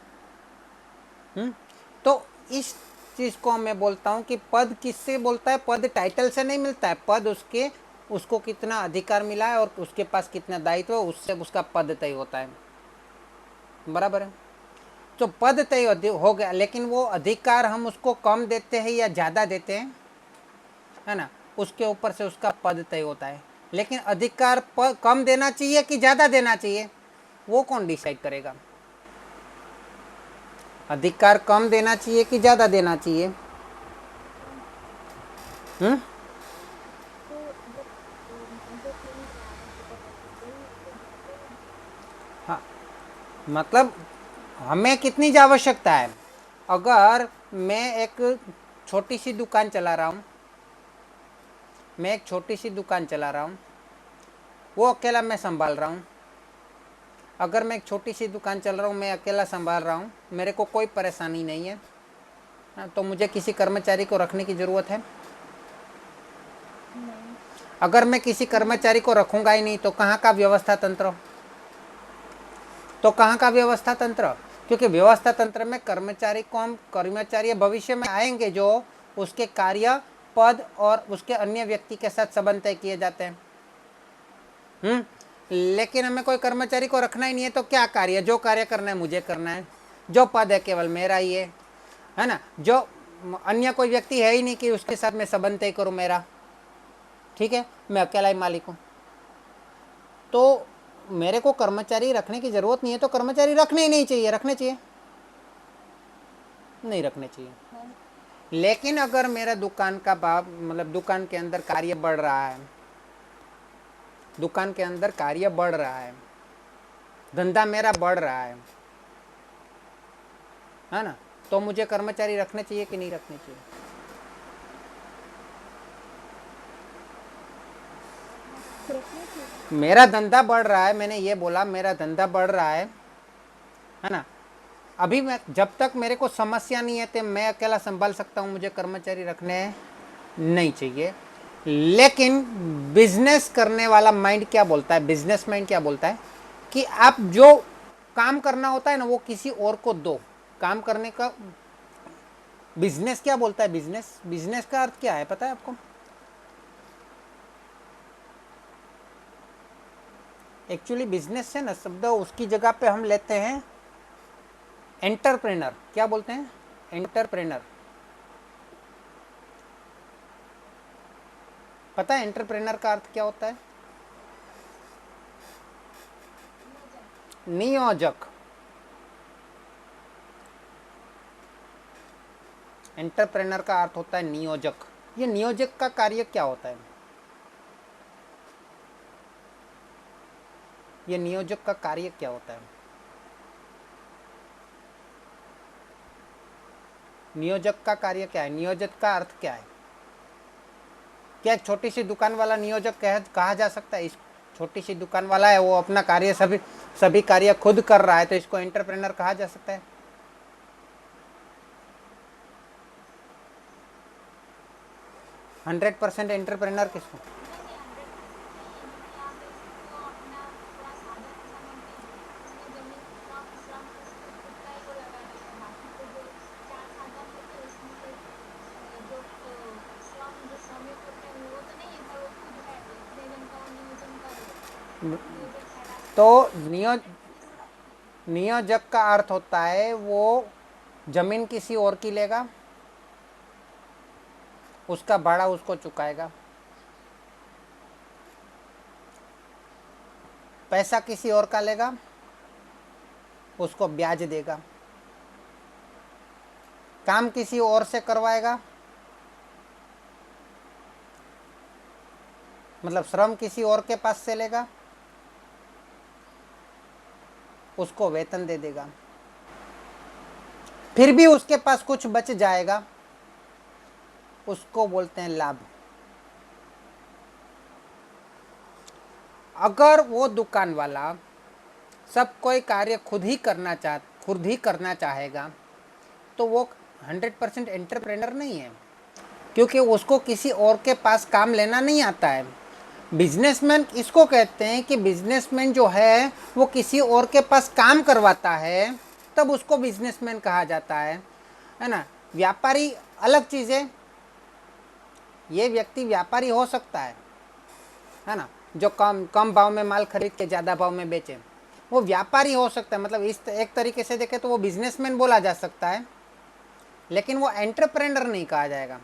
तो इस चीज़ को मैं बोलता हूँ कि पद किससे बोलता है? पद टाइटल से नहीं मिलता है। पद उसके, उसको कितना अधिकार मिला है और उसके पास कितना दायित्व है, उससे उसका पद तय होता है। बराबर है। तो पद तय हो गया, लेकिन वो अधिकार हम उसको कम देते हैं या ज़्यादा देते हैं, है ना, उसके ऊपर से उसका पद तय होता है। लेकिन अधिकार कम देना चाहिए कि ज़्यादा देना चाहिए, वो कौन डिसाइड करेगा? अधिकार कम देना चाहिए कि ज़्यादा देना चाहिए? हम्म तो जब जो टीम का है सुपरवाइजर, वही उसको बोलते हैं ना। हाँ, मतलब हमें कितनी आवश्यकता है? अगर मैं एक छोटी सी दुकान चला रहा हूँ, मैं एक छोटी सी दुकान चला रहा हूँ, वो अकेला मैं संभाल रहा हूँ। अगर मैं एक छोटी सी दुकान चल रहा हूँ, मैं अकेला संभाल रहा हूँ, मेरे को कोई परेशानी नहीं है, हाँ, तो मुझे किसी कर्मचारी को रखने की ज़रूरत है? नहीं। अगर मैं किसी कर्मचारी को रखूँगा ही नहीं तो कहाँ का व्यवस्था तंत्र? तो कहाँ का व्यवस्था तंत्र? क्योंकि व्यवस्था तंत्र में कर्मचारी को हम, कर्मचारी भविष्य में आएंगे जो उसके कार्य, पद और उसके अन्य व्यक्ति के साथ संबंध तय किए जाते हैं। लेकिन हमें कोई कर्मचारी को रखना ही नहीं है तो क्या कार्य, जो कार्य करना है मुझे करना है, जो पद है केवल मेरा ही है ना। जो अन्य कोई व्यक्ति है ही नहीं कि उसके साथ मैं संबंध तय करूँ मेरा, ठीक है, मैं अकेला ही मालिक हूँ। तो मेरे को कर्मचारी रखने की ज़रूरत नहीं है, तो कर्मचारी रखने ही नहीं चाहिए। रखने चाहिए? नहीं रखने चाहिए। नहीं। लेकिन अगर मेरा दुकान का भाव, मतलब दुकान के अंदर कार्य बढ़ रहा है, दुकान के अंदर कार्य बढ़ रहा है, धंधा मेरा बढ़ रहा है ना, तो मुझे कर्मचारी रखने चाहिए कि नहीं रखने चाहिए? रखने चाहिए। मेरा धंधा बढ़ रहा है, मैंने ये बोला मेरा धंधा बढ़ रहा है ना। अभी मैं, जब तक मेरे को समस्या नहीं है तो मैं अकेला संभाल सकता हूँ, मुझे कर्मचारी रखने नहीं चाहिए। लेकिन बिजनेस करने वाला माइंड क्या बोलता है, बिजनेस माइंड क्या बोलता है कि आप जो काम करना होता है ना वो किसी और को दो। काम करने का बिजनेस क्या बोलता है, बिजनेस बिजनेस का अर्थ क्या है पता है आपको? एक्चुअली बिजनेस से ना शब्द उसकी जगह पे हम लेते हैं एंटरप्रेनर। क्या बोलते हैं? एंटरप्रेनर। पता है एंटरप्रेनर का अर्थ क्या होता है? नियोजक। एंटरप्रेनर का अर्थ होता है नियोजक। ये नियोजक का कार्य क्या होता है? ये नियोजक का कार्य क्या होता है? नियोजक का कार्य क्या है? नियोजक का अर्थ क्या है? क्या एक छोटी सी दुकान वाला नियोजक कहा जा सकता है? इस छोटी सी दुकान वाला है, वो अपना कार्य सभी कार्य खुद कर रहा है, तो इसको एंटरप्रेनर कहा जा सकता है? 100% एंटरप्रेनर किसको? नहीं नहीं 100% नहीं, मतलब आप इसको अपना थोड़ा साधन सामग्री उसमें जमीन का श्रम उसको खुद का ही वो लगा देते हैं, बाकी तो जो चार साधन होते हैं उसमें से जो श्रमिक होते हैं वो तो नहीं है, पर वो खुद है तो इतने जन का वो नियोजन कर रहे हैं, नियोजन ठहराते हैं। तो तो नियोजक का अर्थ होता है वो जमीन किसी और की लेगा, उसका भाड़ा उसको चुकाएगा, पैसा किसी और का लेगा, उसको ब्याज देगा, काम किसी और से करवाएगा, मतलब श्रम किसी और के पास से लेगा, उसको वेतन दे देगा, फिर भी उसके पास कुछ बच जाएगा, उसको बोलते हैं लाभ। अगर वो दुकान वाला सब कोई कार्य खुद ही करना चाहेगा तो वो 100% एंटरप्रेनर नहीं है, क्योंकि उसको किसी और के पास काम लेना नहीं आता है। बिजनेसमैन इसको कहते हैं कि बिजनेसमैन जो है वो किसी और के पास काम करवाता है, तब उसको बिजनेसमैन कहा जाता है ना। व्यापारी अलग चीज़ है, ये व्यक्ति व्यापारी हो सकता है ना, जो कम कम भाव में माल खरीद के ज़्यादा भाव में बेचे, वो व्यापारी हो सकता है। मतलब इस एक तरीके से देखें तो वो बिजनेसमैन बोला जा सकता है, लेकिन वो एंटरप्रेनर नहीं कहा जाएगा।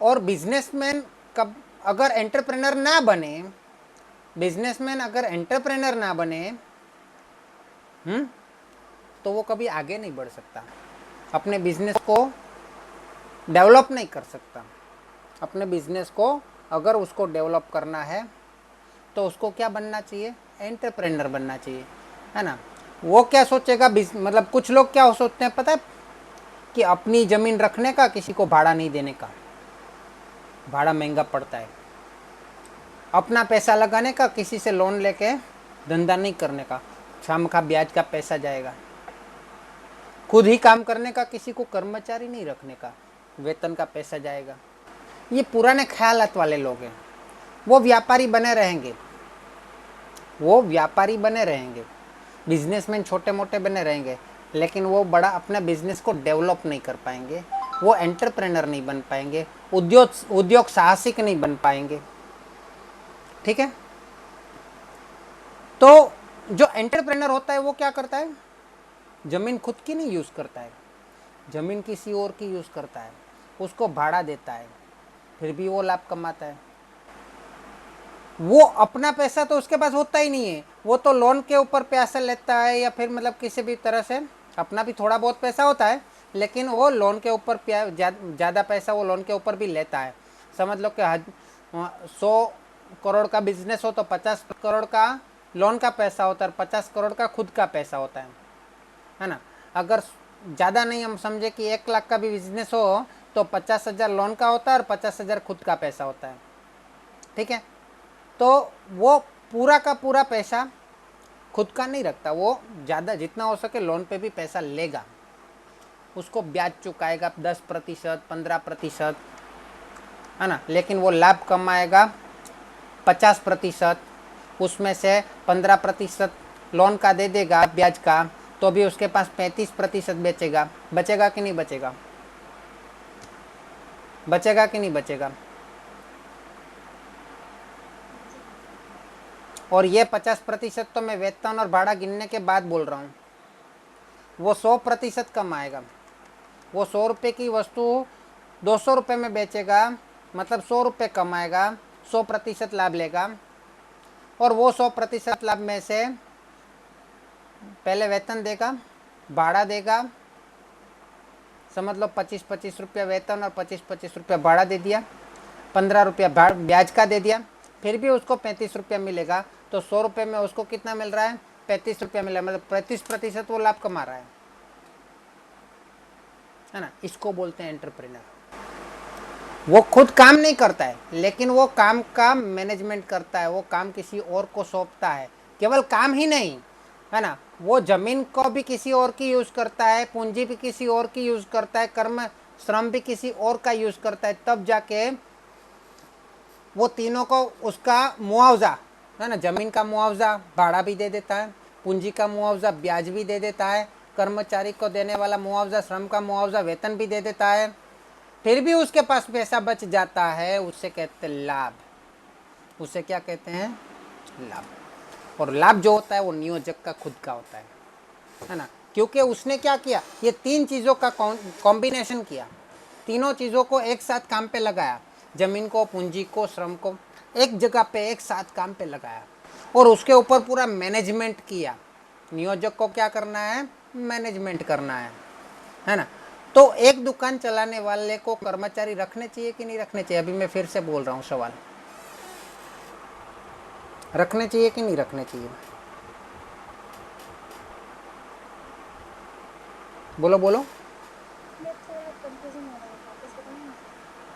और बिजनेसमैन कब अगर एंटरप्रेनर ना बने, बिजनेसमैन अगर एंटरप्रेनर ना बने तो वो कभी आगे नहीं बढ़ सकता, अपने बिजनेस को डेवलप नहीं कर सकता। अपने बिजनेस को अगर उसको डेवलप करना है तो उसको क्या बनना चाहिए? एंटरप्रेनर बनना चाहिए, है ना। वो क्या सोचेगा, मतलब कुछ लोग क्या सोचते हैं पता है, कि अपनी ज़मीन रखने का, किसी को भाड़ा नहीं देने का, भाड़ा महंगा पड़ता है। अपना पैसा लगाने का, किसी से लोन लेके धंधा नहीं करने का, शाम का ब्याज का पैसा जाएगा। खुद ही काम करने का, किसी को कर्मचारी नहीं रखने का, वेतन का पैसा जाएगा। ये पुराने ख्यालात वाले लोग हैं, वो व्यापारी बने रहेंगे, वो व्यापारी बने रहेंगे, बिजनेसमैन छोटे मोटे बने रहेंगे, लेकिन वो बड़ा अपना बिजनेस को डेवलप नहीं कर पाएंगे, वो एंटरप्रेनर नहीं बन पाएंगे, उद्योग साहसिक नहीं बन पाएंगे। ठीक है। तो जो एंटरप्रेनर होता है वो क्या करता है? जमीन खुद की नहीं यूज़ करता है, जमीन किसी और की यूज़ करता है, उसको भाड़ा देता है, फिर भी वो लाभ कमाता है। वो अपना पैसा तो उसके पास होता ही नहीं है, वो तो लोन के ऊपर पैसा लेता है, या फिर मतलब किसी भी तरह से अपना भी थोड़ा बहुत पैसा होता है, लेकिन वो लोन के ऊपर ज़्यादा पैसा वो लोन के ऊपर भी लेता है। समझ लो कि 100 करोड़ का बिजनेस हो तो 50 करोड़ का लोन का पैसा होता है और 50 करोड़ का खुद का पैसा होता है ना। अगर ज़्यादा नहीं, हम समझे कि 1 लाख का भी बिजनेस हो तो 50,000 लोन का होता है और 50,000 खुद का पैसा होता है। ठीक है। तो वो पूरा का पूरा पैसा खुद का नहीं रखता, वो ज़्यादा जितना हो सके लोन पे भी पैसा लेगा, उसको ब्याज चुकाएगा 10%, 15%, है ना, लेकिन वो लाभ कमाएगा 50%, उसमें से 15% लोन का दे देगा ब्याज का, तो भी उसके पास 35% बेचेगा। बचेगा कि नहीं बचेगा? बचेगा कि नहीं बचेगा? और ये 50% तो मैं वेतन और भाड़ा गिनने के बाद बोल रहा हूँ। वो 100% कमाएगा। वो 100 रुपये की वस्तु 200 रुपये में बेचेगा, मतलब 100 रुपये कमाएगा, 100% लाभ लेगा। और वो 100% लाभ में से पहले वेतन देगा, भाड़ा देगा, समझ लो 25-25 रुपया वेतन और 25-25 रुपया भाड़ा दे दिया, 15 रुपया ब्याज का दे दिया, फिर भी उसको 35 रुपया मिलेगा। तो 100 रुपये में उसको कितना मिल रहा है? 35 रुपया मिला, मतलब 35% वो लाभ कमा रहा है ना। इसको बोलते हैं एंटरप्रेन्योर। वो खुद काम नहीं करता है, लेकिन वो काम का मैनेजमेंट करता है, वो काम किसी और को सौंपता है। केवल काम ही नहीं, है ना, वो जमीन को भी किसी और की यूज़ करता है, पूंजी भी किसी और की यूज़ करता है, कर्म श्रम भी किसी और का यूज़ करता है, तब जाके वो तीनों को उसका मुआवजा, है ना, जमीन का मुआवजा भाड़ा भी दे देता है, पूंजी का मुआवजा ब्याज भी दे देता है, कर्मचारी को देने वाला मुआवजा श्रम का मुआवजा वेतन भी दे देता है। फिर भी उसके पास पैसा बच जाता है, उससे कहते हैं लाभ। उसे क्या कहते हैं? लाभ। और लाभ जो होता है वो नियोजक का खुद का होता है ना, क्योंकि उसने क्या किया, ये तीन चीज़ों का कॉम्बिनेशन किया, तीनों चीज़ों को एक साथ काम पे लगाया, जमीन को, पूंजी को, श्रम को एक जगह पे एक साथ काम पे लगाया और उसके ऊपर पूरा मैनेजमेंट किया। नियोजक को क्या करना है? मैनेजमेंट करना है ना। तो एक दुकान चलाने वाले को कर्मचारी रखने चाहिए कि नहीं रखने चाहिए? अभी मैं फिर से बोल रहा हूँ सवाल, रखने चाहिए कि नहीं रखने चाहिए? बोलो बोलो। मैं थोड़ा कंफ्यूजन हो रहा है, वापस बताना।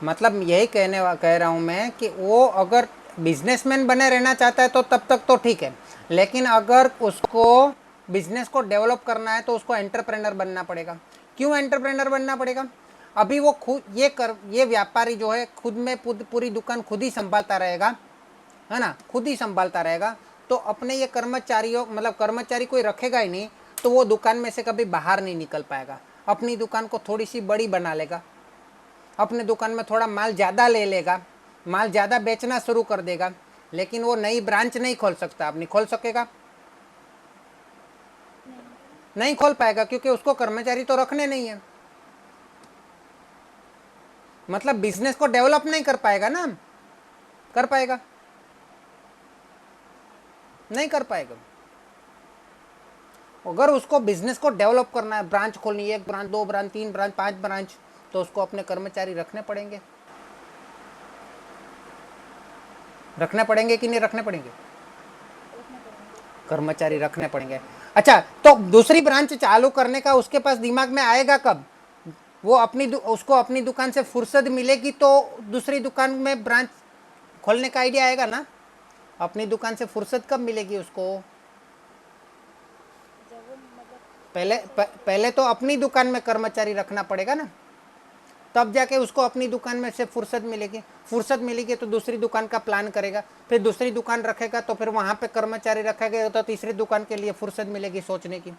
मतलब यही कह रहा हूँ मैं कि वो अगर बिजनेसमैन बने रहना चाहता है तो तब तक तो ठीक है, लेकिन अगर उसको बिजनेस को डेवलप करना है तो उसको एंटरप्रेनर बनना पड़ेगा। क्यों एंटरप्रेनर बनना पड़ेगा? अभी वो खुद ये व्यापारी जो है खुद में पूरी दुकान खुद ही संभालता रहेगा, है ना, खुद ही संभालता रहेगा, तो अपने ये कर्मचारियों, मतलब कर्मचारी कोई रखेगा ही नहीं, तो वो दुकान में से कभी बाहर नहीं निकल पाएगा। अपनी दुकान को थोड़ी सी बड़ी बना लेगा, अपने दुकान में थोड़ा माल ज़्यादा ले लेगा, माल ज़्यादा बेचना शुरू कर देगा, लेकिन वो नई ब्रांच नहीं खोल सकता। अपनी खोल सकेगा? नहीं खोल पाएगा, क्योंकि उसको कर्मचारी तो रखने नहीं है, मतलब बिजनेस को डेवलप नहीं कर पाएगा ना। कर पाएगा? नहीं कर पाएगा। अगर उसको बिजनेस को डेवलप करना है, ब्रांच खोलनी है, 1 ब्रांच, 2 ब्रांच, 3 ब्रांच, 5 ब्रांच, तो उसको अपने कर्मचारी रखने पड़ेंगे। रखने पड़ेंगे कि नहीं रखने पड़ेंगे? कर्मचारी रखने पड़ेंगे। अच्छा, तो दूसरी ब्रांच चालू करने का उसके पास दिमाग में आएगा कब? वो उसको अपनी दुकान से फुर्सत मिलेगी तो दूसरी दुकान में ब्रांच खोलने का आइडिया आएगा ना। अपनी दुकान से फुर्सत कब मिलेगी उसको? जब वो मतलब पहले तो अपनी दुकान में कर्मचारी रखना पड़ेगा ना, तब जाके उसको अपनी दुकान में से फुर्सत मिलेगी। फुर्सत मिलेगी तो दूसरी दुकान का प्लान करेगा, फिर दूसरी दुकान रखेगा तो फिर वहाँ पे कर्मचारी रखेगा, तो तीसरी दुकान के लिए फुर्सत मिलेगी सोचने की,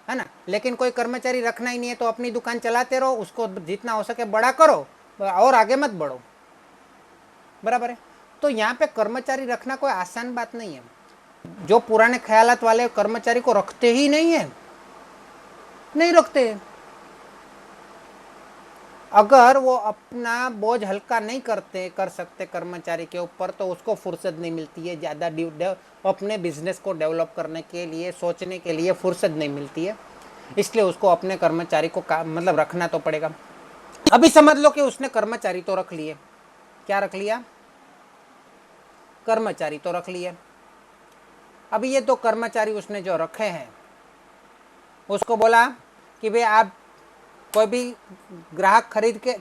है ना। लेकिन कोई कर्मचारी रखना ही नहीं है तो अपनी दुकान चलाते रहो, उसको जितना हो सके बड़ा करो और आगे मत बढ़ो, बराबर है। तो यहाँ पे कर्मचारी रखना कोई आसान बात नहीं है। जो पुराने ख्यालात वाले कर्मचारी को रखते ही नहीं है, नहीं रखते। अगर वो अपना बोझ हल्का नहीं कर सकते कर्मचारी के ऊपर, तो उसको फुर्सत नहीं मिलती है ज़्यादा अपने बिजनेस को डेवलप करने के लिए, सोचने के लिए फुर्सत नहीं मिलती है। इसलिए उसको अपने कर्मचारी को मतलब रखना तो पड़ेगा। अभी समझ लो कि उसने कर्मचारी तो रख लिए। क्या रख लिया? कर्मचारी तो रख लिए। अभी ये तो कर्मचारी उसने जो रखे हैं, उसको बोला कि भाई आप कोई भी ग्राहक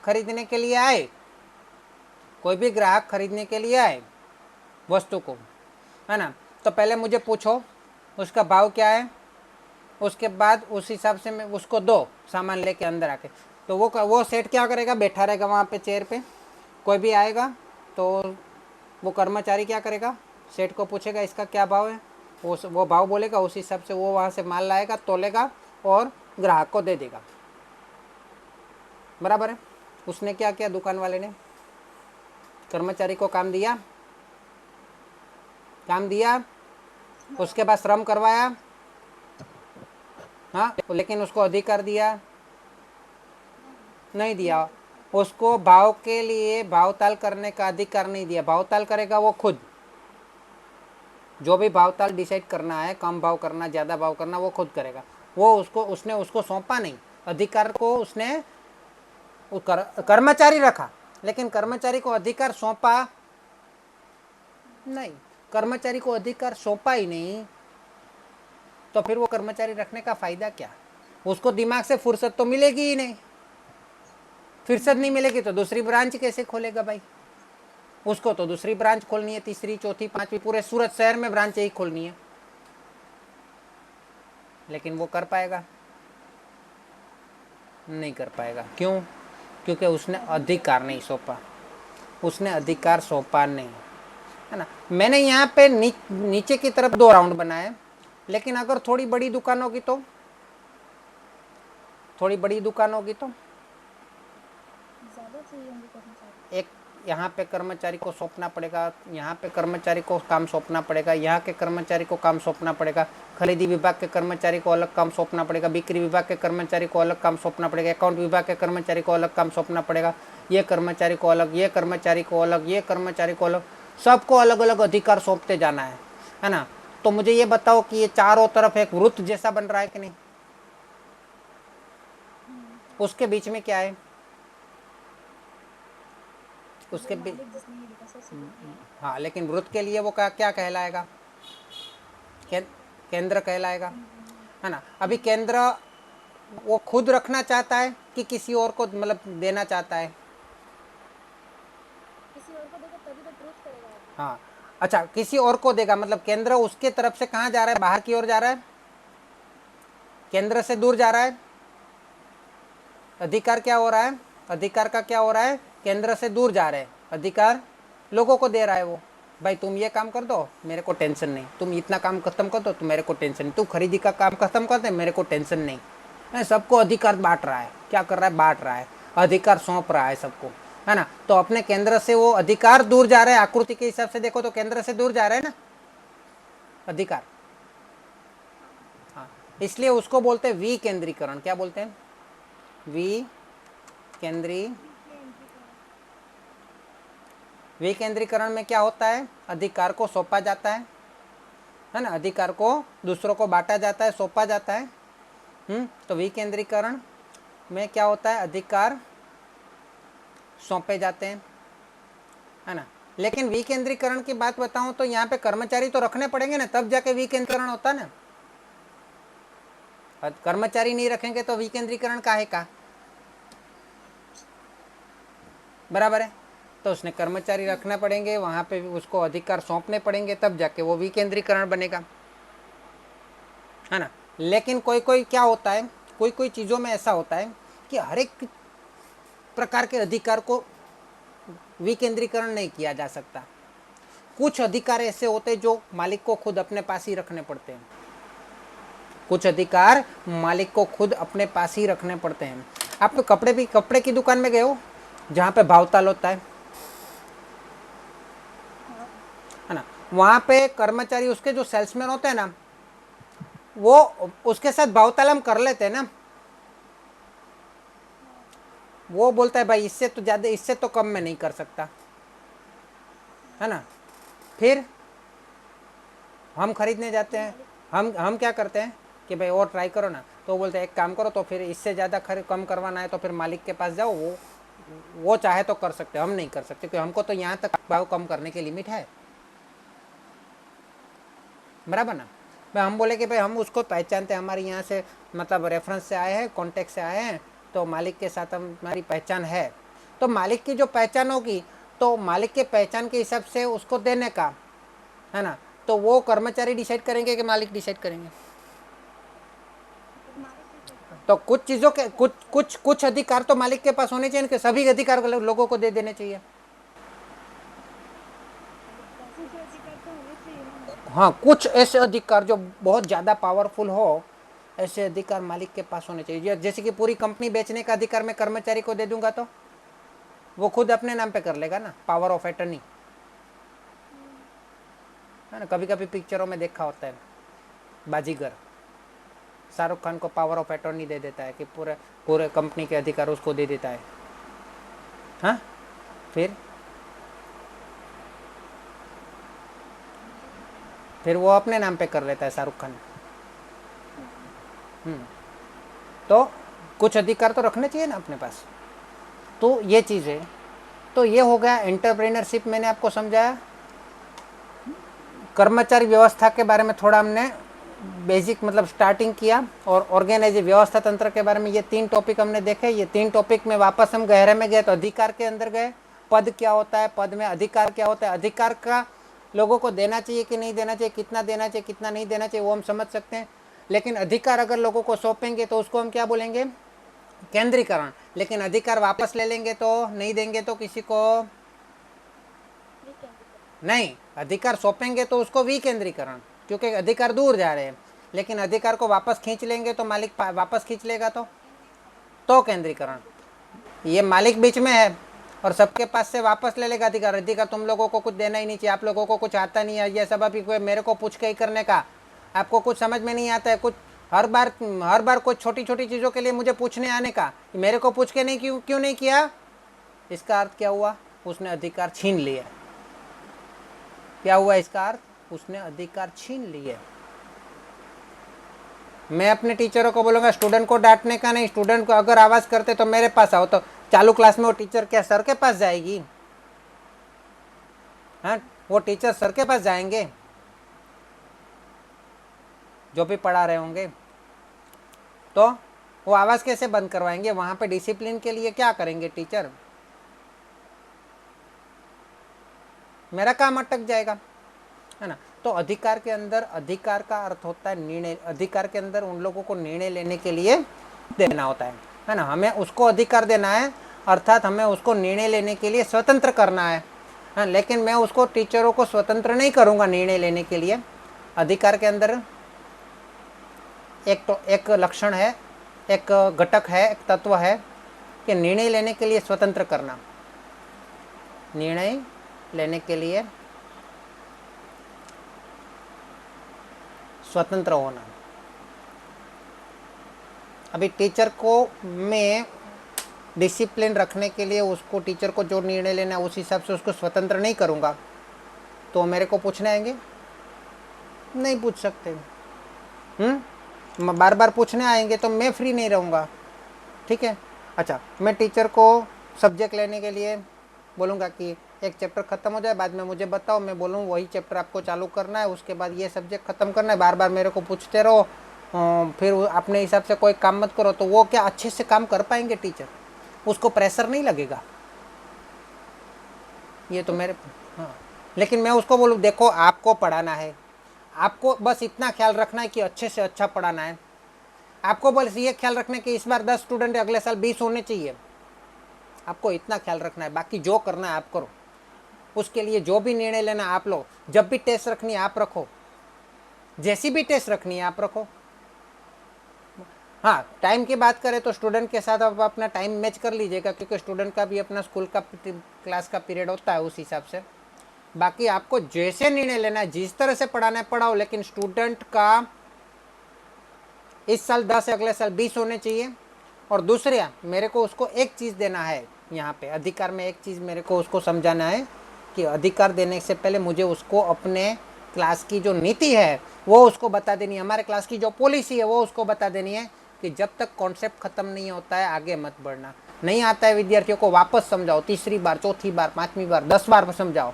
खरीदने के लिए आए, कोई भी ग्राहक खरीदने के लिए आए वस्तु को, है ना, तो पहले मुझे पूछो उसका भाव क्या है, उसके बाद उस हिसाब से मैं उसको दो सामान लेके अंदर आके। तो वो सेठ क्या करेगा, बैठा रहेगा वहाँ पे चेयर पे, कोई भी आएगा तो वो कर्मचारी क्या करेगा, सेठ को पूछेगा इसका क्या भाव है, वो भाव बोलेगा, उस हिसाब से वो वहाँ से माल लाएगा, तोलेगा और ग्राहक को दे देगा। बराबर है। उसने क्या किया, दुकान वाले ने कर्मचारी को काम दिया, उसके बाद श्रम करवाया, हाँ, लेकिन उसको अधिकार दिया नहीं दिया, उसको भाव के लिए भावताल करने का अधिकार नहीं दिया। भावताल करेगा वो खुद, जो भी भावताल डिसाइड करना है, कम भाव करना, ज़्यादा भाव करना, वो खुद करेगा। वो उसने उसको सौंपा नहीं, अधिकार को उसने कर्मचारी रखा, लेकिन कर्मचारी को अधिकार सौंपा नहीं। कर्मचारी को अधिकार सौंपा ही नहीं, तो फिर वो कर्मचारी रखने का फायदा क्या। उसको दिमाग से फुर्सत तो मिलेगी ही नहीं, फुर्सत नहीं मिलेगी तो दूसरी ब्रांच कैसे खोलेगा भाई। उसको तो दूसरी ब्रांच खोलनी है, तीसरी, चौथी, पांचवी, पूरे सूरत शहर में ब्रांच ही खोलनी है, लेकिन वो कर पाएगा नहीं कर पाएगा। क्यों? क्योंकि उसने अधिकार नहीं सौंपा, उसने अधिकार सौंपा नहीं, है ना। मैंने यहाँ पे नीचे की तरफ 2 राउंड बनाए, लेकिन अगर थोड़ी बड़ी दुकान होगी तो ज़्यादा चाहिए होंगे कर्मचारी। एक यहाँ पे कर्मचारी को सौंपना पड़ेगा, यहाँ पे कर्मचारी को काम सौंपना पड़ेगा, यहाँ के कर्मचारी को काम सौंपना पड़ेगा, खरीदी विभाग के कर्मचारी को अलग काम सौंपना पड़ेगा, बिक्री विभाग के कर्मचारी को अलग काम सौंपना पड़ेगा, अकाउंट विभाग के कर्मचारी को अलग काम सौंपना पड़ेगा, ये कर्मचारी को अलग, ये कर्मचारी को अलग, ये कर्मचारी को अलग, सबको अलग अलग अधिकार सौंपते जाना है ना। तो मुझे ये बताओ कि ये चारों तरफ एक वृत्त जैसा बन रहा है कि नहीं, उसके बीच में क्या है, उसके बीच, हाँ, लेकिन वृत्त के लिए वो क्या कहलाएगा, केंद्र कहलाएगा, है ना। अभी केंद्र वो खुद रखना चाहता है कि किसी और को मतलब देना चाहता है, किसी और को देगा तभी तो ग्रोथ करेगा। हाँ, अच्छा, किसी और को देगा मतलब केंद्र उसके तरफ से कहाँ जा रहा है, बाहर की ओर जा रहा है, केंद्र से दूर जा रहा है। अधिकार क्या हो रहा है, अधिकार का क्या हो रहा है, केंद्र से दूर जा रहे हैं, अधिकार लोगों को दे रहा है वो, भाई तुम ये काम कर दो मेरे को टेंशन नहीं, तुम इतना काम खत्म कर दो तो मेरे को टेंशन नहीं, तू खरीदी का काम खत्म कर दे मेरे को टेंशन नहीं। सबको अधिकार बांट रहा है, क्या कर रहा है, बांट रहा है, अधिकार सौंप रहा है सबको, है ना। तो अपने केंद्र से वो अधिकार दूर जा रहे हैं, आकृति के हिसाब से देखो तो केंद्र से दूर जा रहे हैं ना अधिकार, हाँ, इसलिए उसको बोलते हैं विकेंद्रीकरण। क्या बोलते हैं, विकेंद्रीकरण में क्या होता है, अधिकार को सौंपा जाता है ना, अधिकार को दूसरों को बांटा जाता है, सौंपा जाता है। तो विकेंद्रीकरण में क्या होता है, अधिकार सौंपे जाते हैं, है ना। लेकिन विकेंद्रीकरण की बात बताऊं तो यहाँ पे कर्मचारी तो रखने पड़ेंगे ना, तब जाके विकेंद्रीकरण होता है ना। कर्मचारी नहीं रखेंगे तो विकेंद्रीकरण काहे का, बराबर है। तो उसने कर्मचारी रखना पड़ेंगे, वहाँ पे उसको अधिकार सौंपने पड़ेंगे, तब जाके वो विकेंद्रीकरण बनेगा, है ना। लेकिन कोई कोई क्या होता है, कोई कोई चीज़ों में ऐसा होता है कि हर एक प्रकार के अधिकार को विकेंद्रीकरण नहीं किया जा सकता। कुछ अधिकार ऐसे होते हैं जो मालिक को खुद अपने पास ही रखने पड़ते हैं, कुछ अधिकार मालिक को खुद अपने पास ही रखने पड़ते हैं। आप कपड़े की दुकान में गए हो जहाँ पे भावताल होता है ना, वहाँ पे कर्मचारी उसके जो सेल्समैन होते हैं ना, वो उसके साथ भावताल हम कर लेते हैं ना, वो बोलता है भाई इससे तो ज़्यादा, इससे तो कम में नहीं कर सकता, है ना। फिर हम खरीदने जाते हैं, हम क्या करते हैं कि भाई और ट्राई करो ना, तो वो बोलते हैं एक काम करो, तो फिर इससे ज़्यादा कम करवाना है तो फिर मालिक के पास जाओ, वो चाहे तो कर सकते, हम नहीं कर सकते, क्योंकि हमको तो यहाँ तक भाव कम करने की लिमिट है, बराबर ना। भाई हम बोले कि भाई हम उसको पहचानते हैं, हमारे यहाँ से मतलब रेफरेंस से आए हैं, कॉन्टेक्ट से आए हैं, तो मालिक के साथ हमारी पहचान है, तो मालिक की जो पहचान होगी तो मालिक के पहचान के हिसाब से उसको देने का, है ना। तो वो कर्मचारी डिसाइड करेंगे कि मालिक डिसाइड करेंगे, तो कुछ चीज़ों के कुछ अधिकार तो मालिक के पास होने चाहिए कि सभी अधिकार लोगों को दे देने चाहिए। कुछ अधिकार तो होने चाहिए ना। हाँ, कुछ ऐसे अधिकार जो बहुत ज़्यादा पावरफुल हो, ऐसे अधिकार मालिक के पास होने चाहिए। जैसे कि पूरी कंपनी बेचने का अधिकार मैं कर्मचारी को दे दूंगा तो वो खुद अपने नाम पे कर लेगा ना, पावर ऑफ अटर्नी, है ना। कभी कभी पिक्चरों में देखा होता है, बाजीगर, शाहरुख खान को पावर ऑफ अटर्नी दे देता है कि पूरे पूरे कंपनी के अधिकार उसको दे देता है। हाँ, फिर वो अपने नाम पे कर लेता है शाहरुख खान। तो कुछ अधिकार तो रखने चाहिए ना अपने पास। तो ये चीज़ है। तो ये हो गया एंटरप्रेन्योरशिप, मैंने आपको समझाया। कर्मचारी व्यवस्था के बारे में थोड़ा हमने बेसिक मतलब स्टार्टिंग किया, और ऑर्गेनाइज व्यवस्था तंत्र के बारे में ये 3 टॉपिक हमने देखे। ये 3 टॉपिक में वापस हम गहरे में गए तो अधिकार के अंदर गए, पद क्या होता है, पद में अधिकार क्या होता है, अधिकार का लोगों को देना चाहिए कि नहीं देना चाहिए, कितना देना चाहिए कितना नहीं देना चाहिए, वो हम समझ सकते हैं। लेकिन अधिकार अगर लोगों को सौंपेंगे तो उसको हम क्या बोलेंगे, केंद्रीकरण। लेकिन अधिकार वापस ले लेंगे तो, नहीं देंगे तो किसी को नहीं, अधिकार सौंपेंगे तो उसको विकेंद्रीकरण, क्योंकि अधिकार दूर जा रहे हैं। लेकिन अधिकार को वापस खींच लेंगे तो मालिक वापस खींच लेगा तो केंद्रीकरण। ये मालिक बीच में है और सबके पास से वापस ले लेगा अधिकार। अधिकार तुम लोगों को कुछ देना ही नहीं चाहिए, आप लोगों को कुछ आता नहीं है, ये सब अभी कोई मेरे को पूछ के ही करने का, आपको कुछ समझ में नहीं आता है कुछ, हर बार कुछ छोटी छोटी चीज़ों के लिए मुझे पूछने आने का, मेरे को पूछ के नहीं क्यों नहीं किया, इसका अर्थ क्या हुआ, उसने अधिकार छीन लिया। क्या हुआ इसका अर्थ, उसने अधिकार छीन लिए। मैं अपने टीचरों को बोलूँगा स्टूडेंट को डांटने का नहीं, स्टूडेंट को अगर आवाज़ करते तो मेरे पास आओ, तो चालू क्लास में वो टीचर क्या सर के पास जाएगी? हाँ, वो टीचर सर के पास जाएंगे जो भी पढ़ा रहे होंगे, तो वो आवाज़ कैसे बंद करवाएंगे? वहाँ पे डिसिप्लिन के लिए क्या करेंगे टीचर? मेरा काम अटक जाएगा, है ना। तो अधिकार के अंदर, अधिकार का अर्थ होता है निर्णय। अधिकार के अंदर उन लोगों को निर्णय लेने के लिए देना होता है ना। हमें उसको अधिकार देना है, अर्थात हमें उसको निर्णय लेने के लिए स्वतंत्र करना है। हाँ, लेकिन मैं उसको टीचरों को स्वतंत्र नहीं करूँगा निर्णय लेने के लिए। अधिकार के अंदर एक लक्षण है, एक घटक है, एक तत्व है कि निर्णय लेने के लिए स्वतंत्र करना, निर्णय लेने के लिए स्वतंत्र होना। अभी टीचर को मैं डिसिप्लिन रखने के लिए उसको, टीचर को जो निर्णय लेना है उस हिसाब से उसको स्वतंत्र नहीं करूँगा तो मेरे को पूछने आएंगे? नहीं पूछ सकते। बार बार पूछने आएंगे तो मैं फ्री नहीं रहूँगा, ठीक है। अच्छा, मैं टीचर को सब्जेक्ट लेने के लिए बोलूँगा कि एक चैप्टर ख़त्म हो जाए, बाद में मुझे बताओ, मैं बोलूँ वही चैप्टर आपको चालू करना है, उसके बाद ये सब्जेक्ट ख़त्म करना है, बार बार मेरे को पूछते रहो, फिर अपने हिसाब से कोई काम मत करो, तो वो क्या अच्छे से काम कर पाएंगे टीचर? उसको प्रेशर नहीं लगेगा, ये तो मेरे। हाँ, लेकिन मैं उसको बोलूँ देखो आपको पढ़ाना है, आपको बस इतना ख्याल रखना है कि अच्छे से अच्छा पढ़ाना है, आपको बस ये ख्याल रखना है कि इस बार 10 स्टूडेंट, अगले साल 20 होने चाहिए, आपको इतना ख्याल रखना है, बाकी जो करना है आप करो। उसके लिए जो भी निर्णय लेना आप लो, जब भी टेस्ट रखनी है आप रखो, जैसी भी टेस्ट रखनी है आप रखो। हाँ, टाइम की बात करें तो स्टूडेंट के साथ आप अपना टाइम मैच कर लीजिएगा, क्योंकि स्टूडेंट का भी अपना स्कूल का क्लास का पीरियड होता है उस हिसाब से। बाकी आपको जैसे निर्णय लेना है, जिस तरह से पढ़ाना है पढ़ाओ, लेकिन स्टूडेंट का इस साल 10 अगले साल 20 होने चाहिए। और दूसरा मेरे को उसको एक चीज़ देना है, यहाँ पे अधिकार में एक चीज़ मेरे को उसको समझाना है कि अधिकार देने से पहले मुझे उसको अपने क्लास की जो नीति है वो उसको बता देनी है, हमारे क्लास की जो पॉलिसी है वो उसको बता देनी है कि जब तक कॉन्सेप्ट ख़त्म नहीं होता है आगे मत बढ़ना। नहीं आता है विद्यार्थियों को वापस समझाओ, तीसरी बार, चौथी बार, 5वीं बार, 10 बार समझाओ,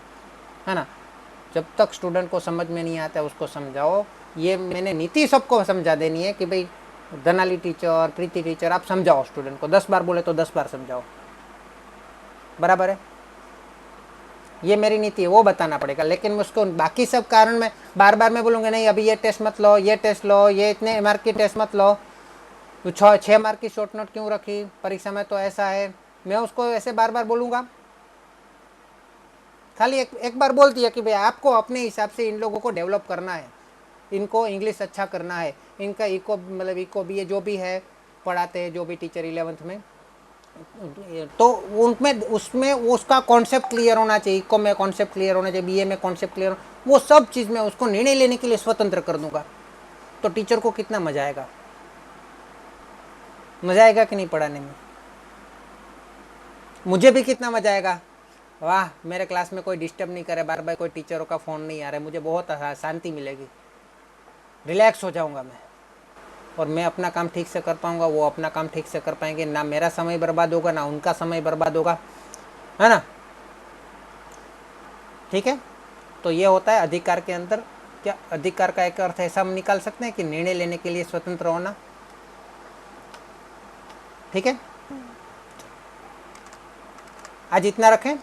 है ना। जब तक स्टूडेंट को समझ में नहीं आता है उसको समझाओ। ये मैंने नीति सबको समझा देनी है कि भाई धनाली टीचर, प्रीति टीचर, आप समझाओ स्टूडेंट को, 10 बार बोले तो 10 बार समझाओ, बराबर है। ये मेरी नीति है, वो बताना पड़ेगा। लेकिन उसको बाकी सब कारण में बार बार मैं बोलूँगा नहीं अभी ये टेस्ट मत लो, ये टेस्ट लो, ये इतने मार्क की टेस्ट मत लो, तो 6 मार्क की शॉर्ट नोट क्यों रखी, परीक्षा में तो ऐसा है, मैं उसको ऐसे बार बार बोलूँगा? खाली एक बार बोल दिया कि भाई आपको अपने हिसाब से इन लोगों को डेवलप करना है, इनको इंग्लिश अच्छा करना है, इनका इको मतलब इको भी जो भी है पढ़ाते हैं जो भी टीचर 11th में, तो उनमें उसमें उसका कॉन्सेप्ट क्लियर होना चाहिए, इको में कॉन्सेप्ट क्लियर होना चाहिए, बीए में कॉन्सेप्ट क्लियर, वो सब चीज़ में उसको निर्णय लेने के लिए स्वतंत्र कर दूंगा। तो टीचर को कितना मजा आएगा, मजा आएगा कि नहीं पढ़ाने में? मुझे भी कितना मजा आएगा, वाह मेरे क्लास में कोई डिस्टर्ब नहीं करे, बार बार कोई टीचरों का फ़ोन नहीं आ रहा है, मुझे बहुत शांति मिलेगी, रिलैक्स हो जाऊंगा मैं, और मैं अपना काम ठीक से कर पाऊंगा, वो अपना काम ठीक से कर पाएंगे, ना मेरा समय बर्बाद होगा ना उनका समय बर्बाद होगा, है ना? ठीक है, तो ये होता है अधिकार के अंदर। क्या अधिकार का एक अर्थ ऐसा हम निकाल सकते हैं कि निर्णय लेने के लिए स्वतंत्र होना। ठीक है, आज इतना रखें।